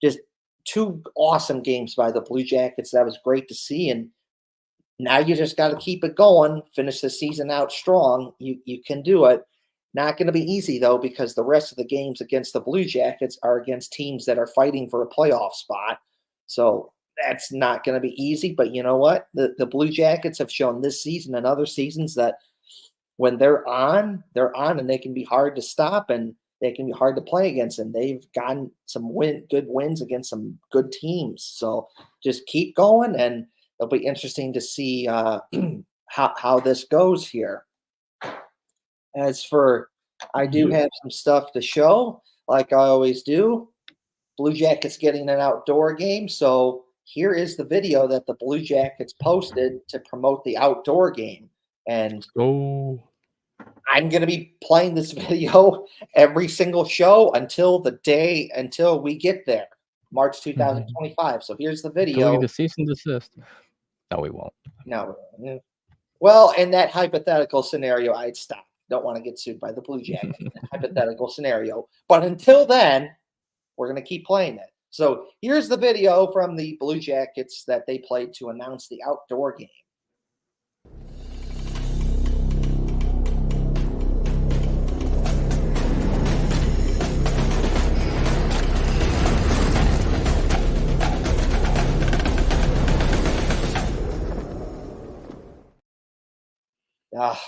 just 2 awesome games by the Blue Jackets. That was great to see. And now you just got to keep it going, finish the season out strong. You can do it. Not going to be easy, though, because the rest of the games against the Blue Jackets are against teams that are fighting for a playoff spot. So that's not going to be easy. But you know what? The Blue Jackets have shown this season and other seasons that when they're on, and they can be hard to stop, and they can be hard to play against. And they've gotten some good wins against some good teams. So just keep going, and it'll be interesting to see how this goes here. As for, I do have some stuff to show, like I always do. Blue Jackets getting an outdoor game. So here is the video that the Blue Jackets posted to promote the outdoor game. And I'm going to be playing this video every single show until we get there, March 2025. So here's the video. Delete the cease and desist. No, we won't. No. Well, in that hypothetical scenario, I'd stop. Don't want to get sued by the Blue Jackets. Hypothetical scenario. But until then, we're going to keep playing it. So here's the video from the Blue Jackets that they played to announce the outdoor game.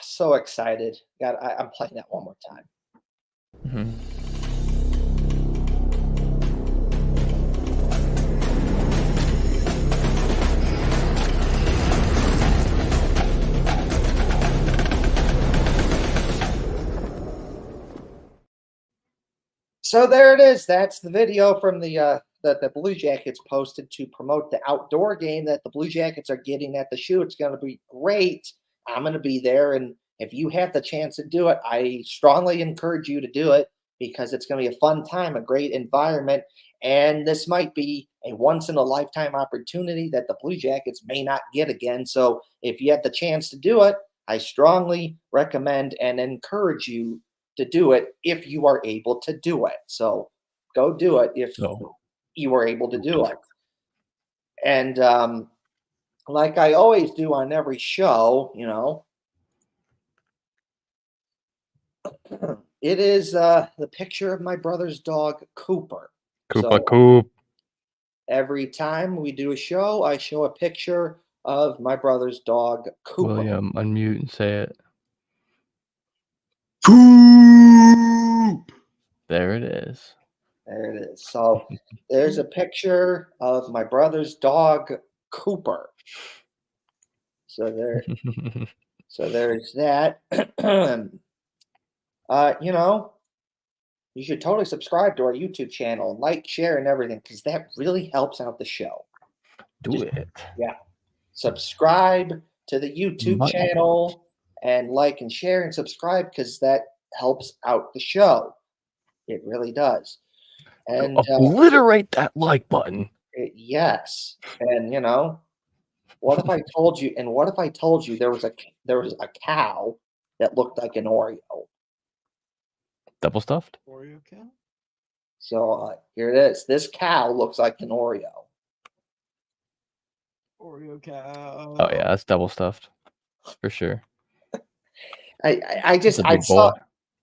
So excited. I'm playing that one more time. Mm-hmm. So there it is. That's the video from that the Blue Jackets posted to promote the outdoor game that the Blue Jackets are getting at the shoe. It's going to be great. I'm going to be there. And if you have the chance to do it, I strongly encourage you to do it, because it's going to be a fun time, a great environment. And this might be a once-in-a-lifetime opportunity that the Blue Jackets may not get again. So if you have the chance to do it, I strongly recommend and encourage you to do it if you are able to do it. So go do it if you are able to do it. And like I always do on every show, it is the picture of my brother's dog, Cooper. Coop. Every time we do a show, I show a picture of my brother's dog, Cooper. William, unmute and say it. Coop! There it is. There it is. So there's a picture of my brother's dog, Cooper. So there's that. You should totally subscribe to our YouTube channel and like, share, and everything, because that really helps out the show. Do it. Yeah. Subscribe to the YouTube channel and like and share and subscribe, because that helps out the show. It really does. And obliterate that like button. Yes. And, What if I told you? And what if I told you there was a cow that looked like an Oreo? Double stuffed? Oreo cow? So here it is. This cow looks like an Oreo. Oreo cow. Oh yeah, that's double stuffed for sure. I It's just a I big saw. boy.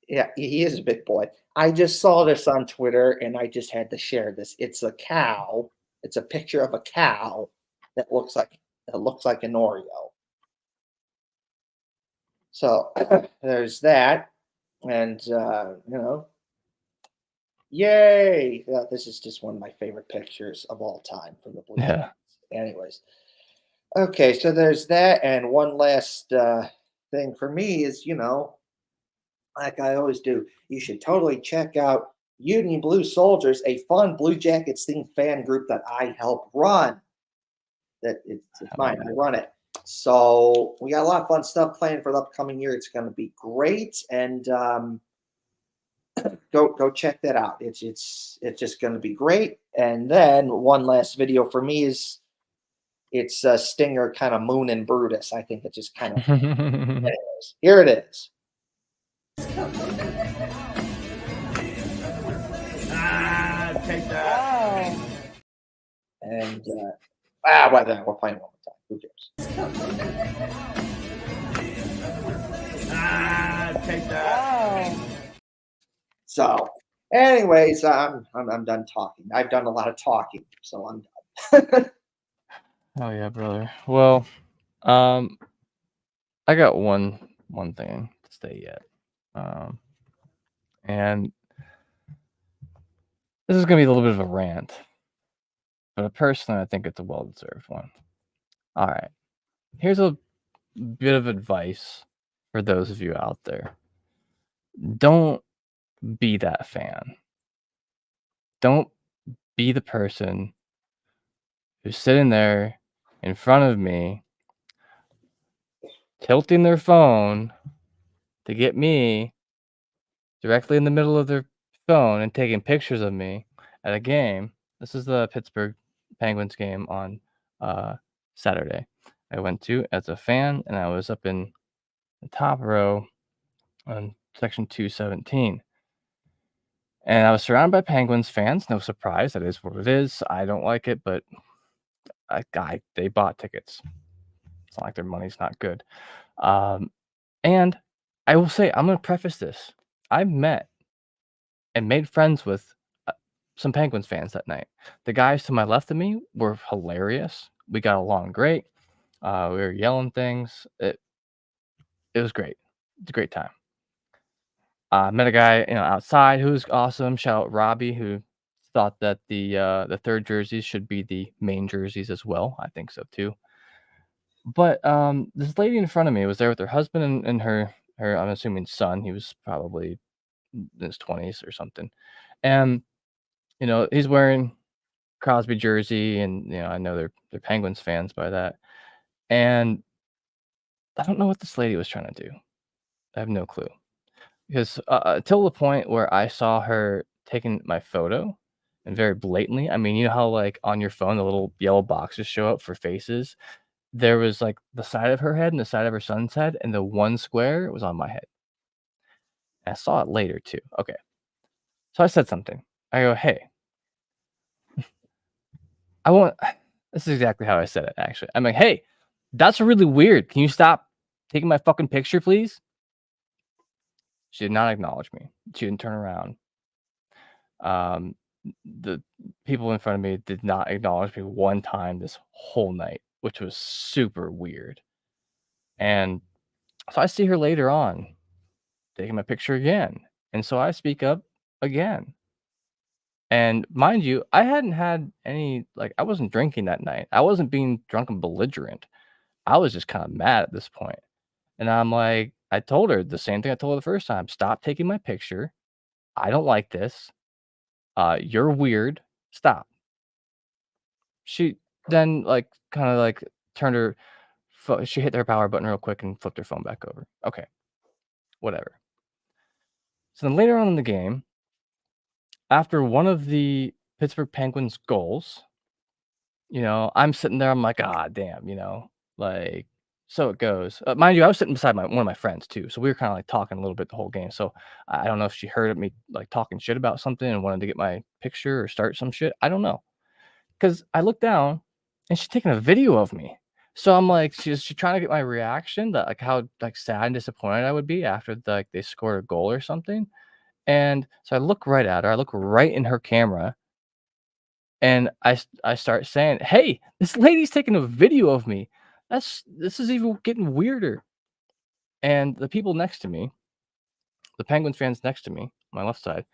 Yeah, he is a big boy. I just saw this on Twitter, and I just had to share this. It's a cow. It's a picture of a cow that looks like an Oreo. So there's that, and yay! This is just one of my favorite pictures of all time from the Blue Yeah. Jackets. Anyways, okay, so there's that, and one last thing for me is, like I always do, you should totally check out Union Blue Soldiers, a fun Blue Jackets themed fan group that I help run. It's mine. I run it. So we got a lot of fun stuff planned for the upcoming year. It's going to be great, and go check that out. It's just going to be great. And then one last video for me is it's Stinger kind of Moon and Brutus. I think it just kind of. Anyways, here it is. Take that. And whatever. We're playing one more time. Who cares? Take that. So, anyways, I'm done talking. I've done a lot of talking, so I'm done. Oh yeah, brother. Well, I got one thing to say yet, and this is gonna be a little bit of a rant, but personally, I think it's a well-deserved one. All right, here's a bit of advice for those of you out there. Don't be that fan. Don't be the person who's sitting there in front of me, tilting their phone to get me directly in the middle of their phone and taking pictures of me at a game. This is the Pittsburgh Penguins game on Saturday. I went to as a fan, and I was up in the top row on section 217. And I was surrounded by Penguins fans. No surprise, that is what it is. I don't like it, but they bought tickets. It's not like their money's not good. And I will say, I'm going to preface this. I met and made friends with some Penguins fans that night. The guys to my left of me were hilarious. We got along great. We were yelling things. It was great. It's a great time. Met a guy, outside who was awesome. Shout out Robbie, who thought that the third jerseys should be the main jerseys as well. I think so too. But this lady in front of me was there with her husband and her I'm assuming son. He was probably in his 20s or something. And he's wearing Crosby jersey, and I know they're Penguins fans by that. And I don't know what this lady was trying to do. I have no clue. Because till the point where I saw her taking my photo, and very blatantly, I mean, you know how like on your phone the little yellow boxes show up for faces? There was like the side of her head and the side of her son's head, and the one square was on my head. And I saw it later too. Okay. So I said something. I go, hey, this is exactly how I said it, actually. I'm like, hey, that's really weird. Can you stop taking my fucking picture, please? She did not acknowledge me. She didn't turn around. The people in front of me did not acknowledge me one time this whole night, which was super weird. And so I see her later on taking my picture again. And so I speak up again. And mind you, I hadn't had any, I wasn't drinking that night. I wasn't being drunk and belligerent. I was just kind of mad at this point. And I'm like, I told her the same thing I told her the first time. Stop taking my picture. I don't like this. You're weird. Stop. She then kind of turned her she hit her power button real quick and flipped her phone back over. Okay. Whatever. So then later on in the game, after one of the Pittsburgh Penguins goals, I'm sitting there, I'm like, ah, damn, like, so it goes. Mind you, I was sitting beside one of my friends too, so we were kind of like talking a little bit the whole game. So I don't know if she heard me like talking shit about something and wanted to get my picture or start some shit. I don't know, because I look down and she's taking a video of me. So I'm like, she's trying to get my reaction, that like how like sad and disappointed I would be after like they scored a goal or something. And so I look right at her. I look right in her camera, and I start saying, "Hey, this lady's taking a video of me. This is even getting weirder." And the people next to me, the Penguins fans next to me, my left side,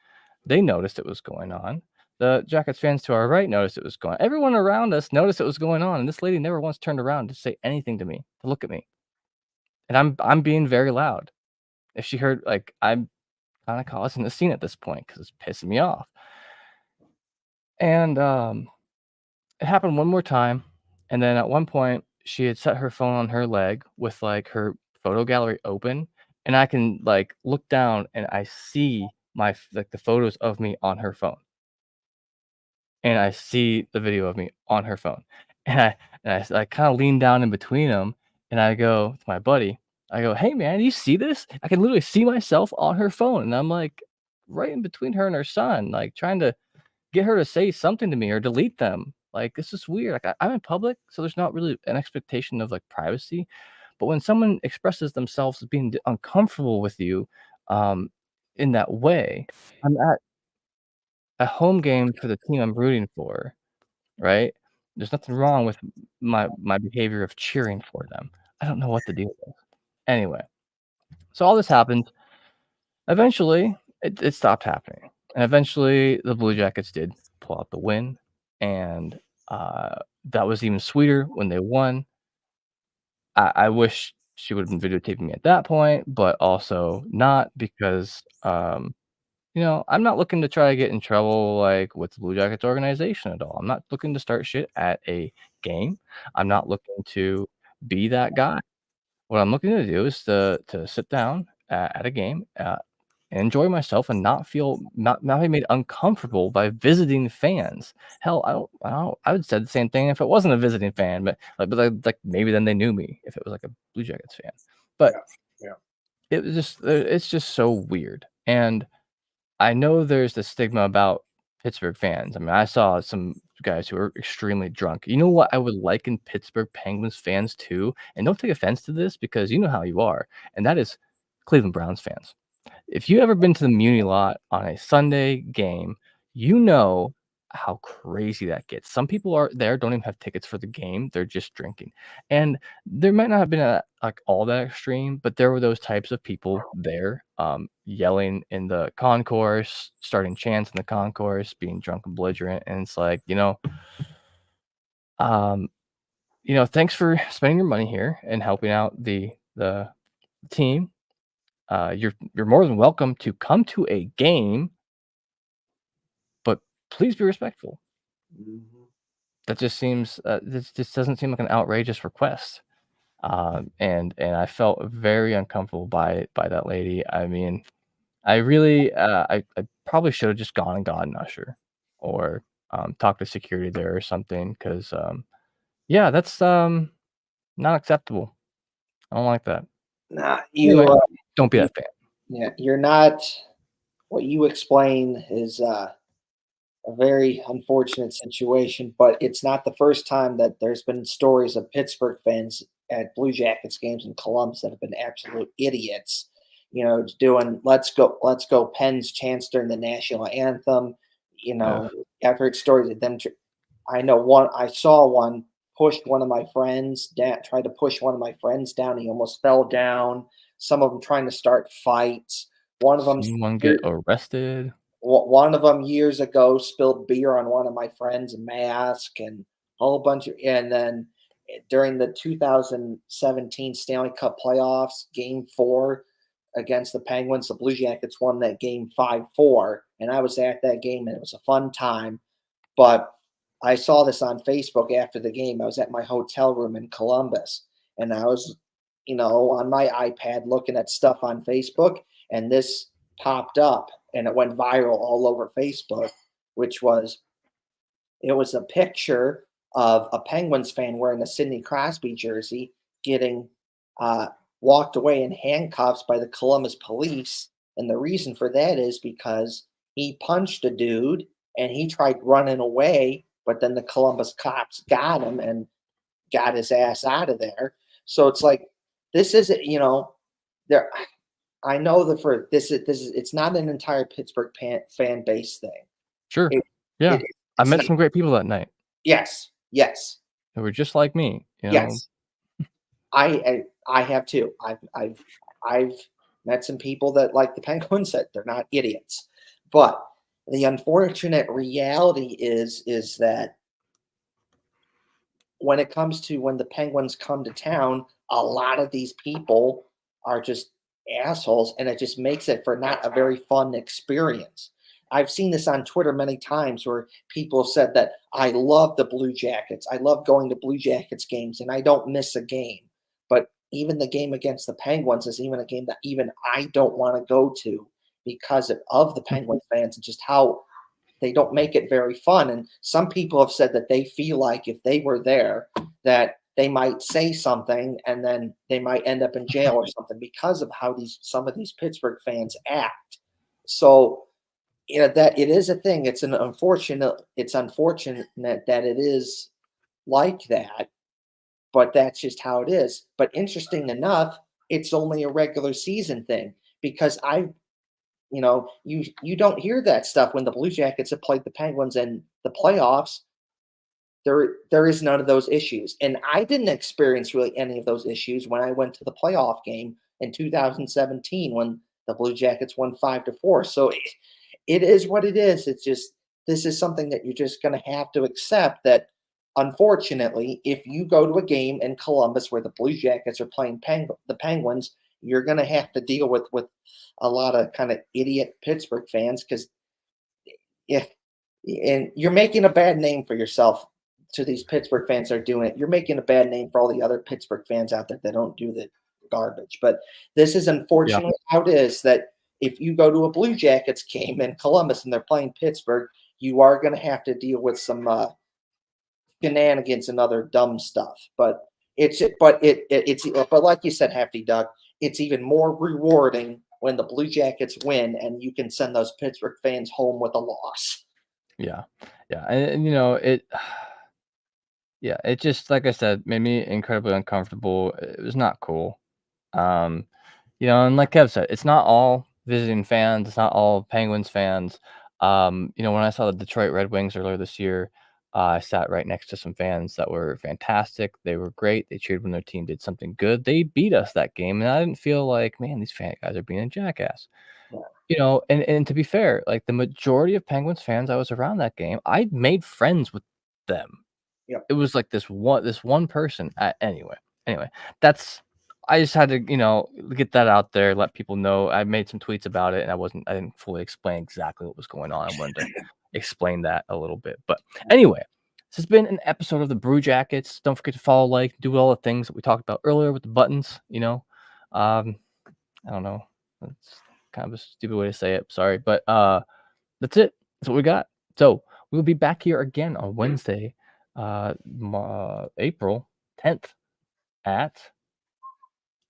they noticed it was going on. The Jackets fans to our right noticed it was going on. Everyone around us noticed it was going on, and this lady never once turned around to say anything to me, to look at me. And I'm being very loud. If she heard, like, I'm kind of causing a scene at this point because it's pissing me off. And it happened one more time, and then at one point, she had set her phone on her leg with, like, her photo gallery open, and I can, like, look down and I see like, the photos of me on her phone. And I see the video of me on her phone. And I kinda lean down in between them, and I go to my buddy, I go, "Hey, man, you see this? I can literally see myself on her phone," and I'm, like, right in between her and her son, like, trying to get her to say something to me or delete them. Like, this is weird. Like, I'm in public, so there's not really an expectation of, like, privacy, but when someone expresses themselves as being uncomfortable with you, um, in that way, I'm at a home game for the team I'm rooting for, right? There's nothing wrong with my behavior of cheering for them. I don't know what to deal with. Anyway, so all this happened. Eventually, it stopped happening, and eventually, the Blue Jackets did pull out the win, and, that was even sweeter when they won. I wish she would've been videotaping me at that point, but also not because, I'm not looking to try to get in trouble, like, with the Blue Jackets organization at all. I'm not looking to start shit at a game. I'm not looking to be that guy. What I'm looking to do is to sit down at a game, and enjoy myself and not be made uncomfortable by visiting fans. Hell, I would say the same thing if it wasn't a visiting fan, but maybe then they knew me if it was like a Blue Jackets fan. But Yeah. it was just it's just so weird. And I know there's the stigma about Pittsburgh fans. I mean, I saw some guys who are extremely drunk. You know what I would liken Pittsburgh Penguins fans to? And don't take offense to this because you know how you are, and that is Cleveland Browns fans. If you ever been to the Muni Lot on a Sunday game, you know how crazy that gets. Some people are there, don't even have tickets for the game, they're just drinking. And there might not have been like all that extreme, but there were those types of people there, yelling in the concourse, starting chants in the concourse, being drunk and belligerent. And it's like, um, thanks for spending your money here and helping out the team. You're more than welcome to come to a game, but please be respectful. Mhm. That just seems this just doesn't seem like an outrageous request. And I felt very uncomfortable by that lady. I mean, I really I probably should have just gone and got an usher or talked to security there or something because yeah, that's not acceptable. I don't like that. Nah, Anyway, don't be you that fan. yeah, you're not. What you explain is a very unfortunate situation, but it's not the first time that there's been stories of Pittsburgh fans at Blue Jackets games in Columbus that have been absolute idiots. Doing let's go Pens chants during the national anthem. Ugh. I've heard stories of them. I know one. I saw one pushed one of my friends down. Tried to push one of my friends down. He almost fell down. Some of them trying to start fights. One of them Someone get arrested. one of them years ago spilled beer on one of my friends' mask and a whole bunch of, and then during the 2017 Stanley Cup playoffs, game 4 against the Penguins, the Blue Jackets won that game 5-4, and I was at that game and it was a fun time. But I saw this on Facebook after the game. I was at my hotel room in Columbus and I was, on my iPad looking at stuff on Facebook, and this popped up and it went viral all over Facebook, which was it was a picture of a Penguins fan wearing a Sidney Crosby jersey, getting walked away in handcuffs by the Columbus police. And the reason for that is because he punched a dude and he tried running away, but then the Columbus cops got him and got his ass out of there. So it's like, this isn't, there. I know that for this is it's not an entire Pittsburgh fan base thing. Sure. It, Yeah. I it's met not. some great people that night. Yes. They were just like me. Yes. I have too. I've met some people that like the Penguins that they're not idiots. But the unfortunate reality is that when it comes to when the Penguins come to town, a lot of these people are just assholes, and it just makes it for not a very fun experience. I've seen this on Twitter many times where people said that I love the Blue Jackets. I love going to Blue Jackets games, and I don't miss a game. But even the game against the Penguins is even a game that even I don't want to go to because of the Penguins fans and just how they don't make it very fun. And some people have said that they feel like if they were there, that they might say something and then they might end up in jail or something because of how some of these Pittsburgh fans act. So, that it is a thing. It's unfortunate that it is like that, but that's just how it is. But interesting enough, it's only a regular season thing because you don't hear that stuff when the Blue Jackets have played the Penguins in the playoffs. There is none of those issues. And I didn't experience really any of those issues when I went to the playoff game in 2017 when the Blue Jackets won 5-4. So it is what it is. It's just this is something that you're just going to have to accept that unfortunately, if you go to a game in Columbus where the Blue Jackets are playing the Penguins, you're going to have to deal with a lot of kind of idiot Pittsburgh fans because and you're making a bad name for yourself to these Pittsburgh fans that are doing it. You're making a bad name for all the other Pittsburgh fans out there that don't do the garbage. But this is unfortunately how it is that if you go to a Blue Jackets game in Columbus and they're playing Pittsburgh, you are going to have to deal with some shenanigans and other dumb stuff. But it's like you said, Hefty Doug, it's even more rewarding when the Blue Jackets win and you can send those Pittsburgh fans home with a loss. Yeah. And it just, like I said, made me incredibly uncomfortable. It was not cool. And like Kev said, it's not all visiting fans. It's not all Penguins fans. When I saw the Detroit Red Wings earlier this year, I sat right next to some fans that were fantastic. They were great. They cheered when their team did something good. They beat us that game, and I didn't feel like, man, these fan guys are being a jackass. And to be fair, like the majority of Penguins fans I was around that game, I made friends with them. Yep. It was like this one person. Anyway, I just had to, get that out there, let people know. I made some tweets about it, and I didn't fully explain exactly what was going on. I wanted to explain that a little bit. But anyway, this has been an episode of the Brew Jackets. Don't forget to follow, like, do all the things that we talked about earlier with the buttons. I don't know. That's kind of a stupid way to say it. Sorry, but that's it. That's what we got. So we'll be back here again on Wednesday, April 10th at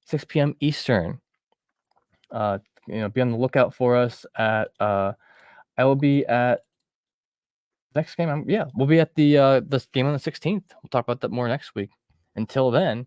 6 p.m. Eastern. Be on the lookout for us at I will be at next game. We'll be at the this game on the 16th. We'll talk about that more next week. Until then,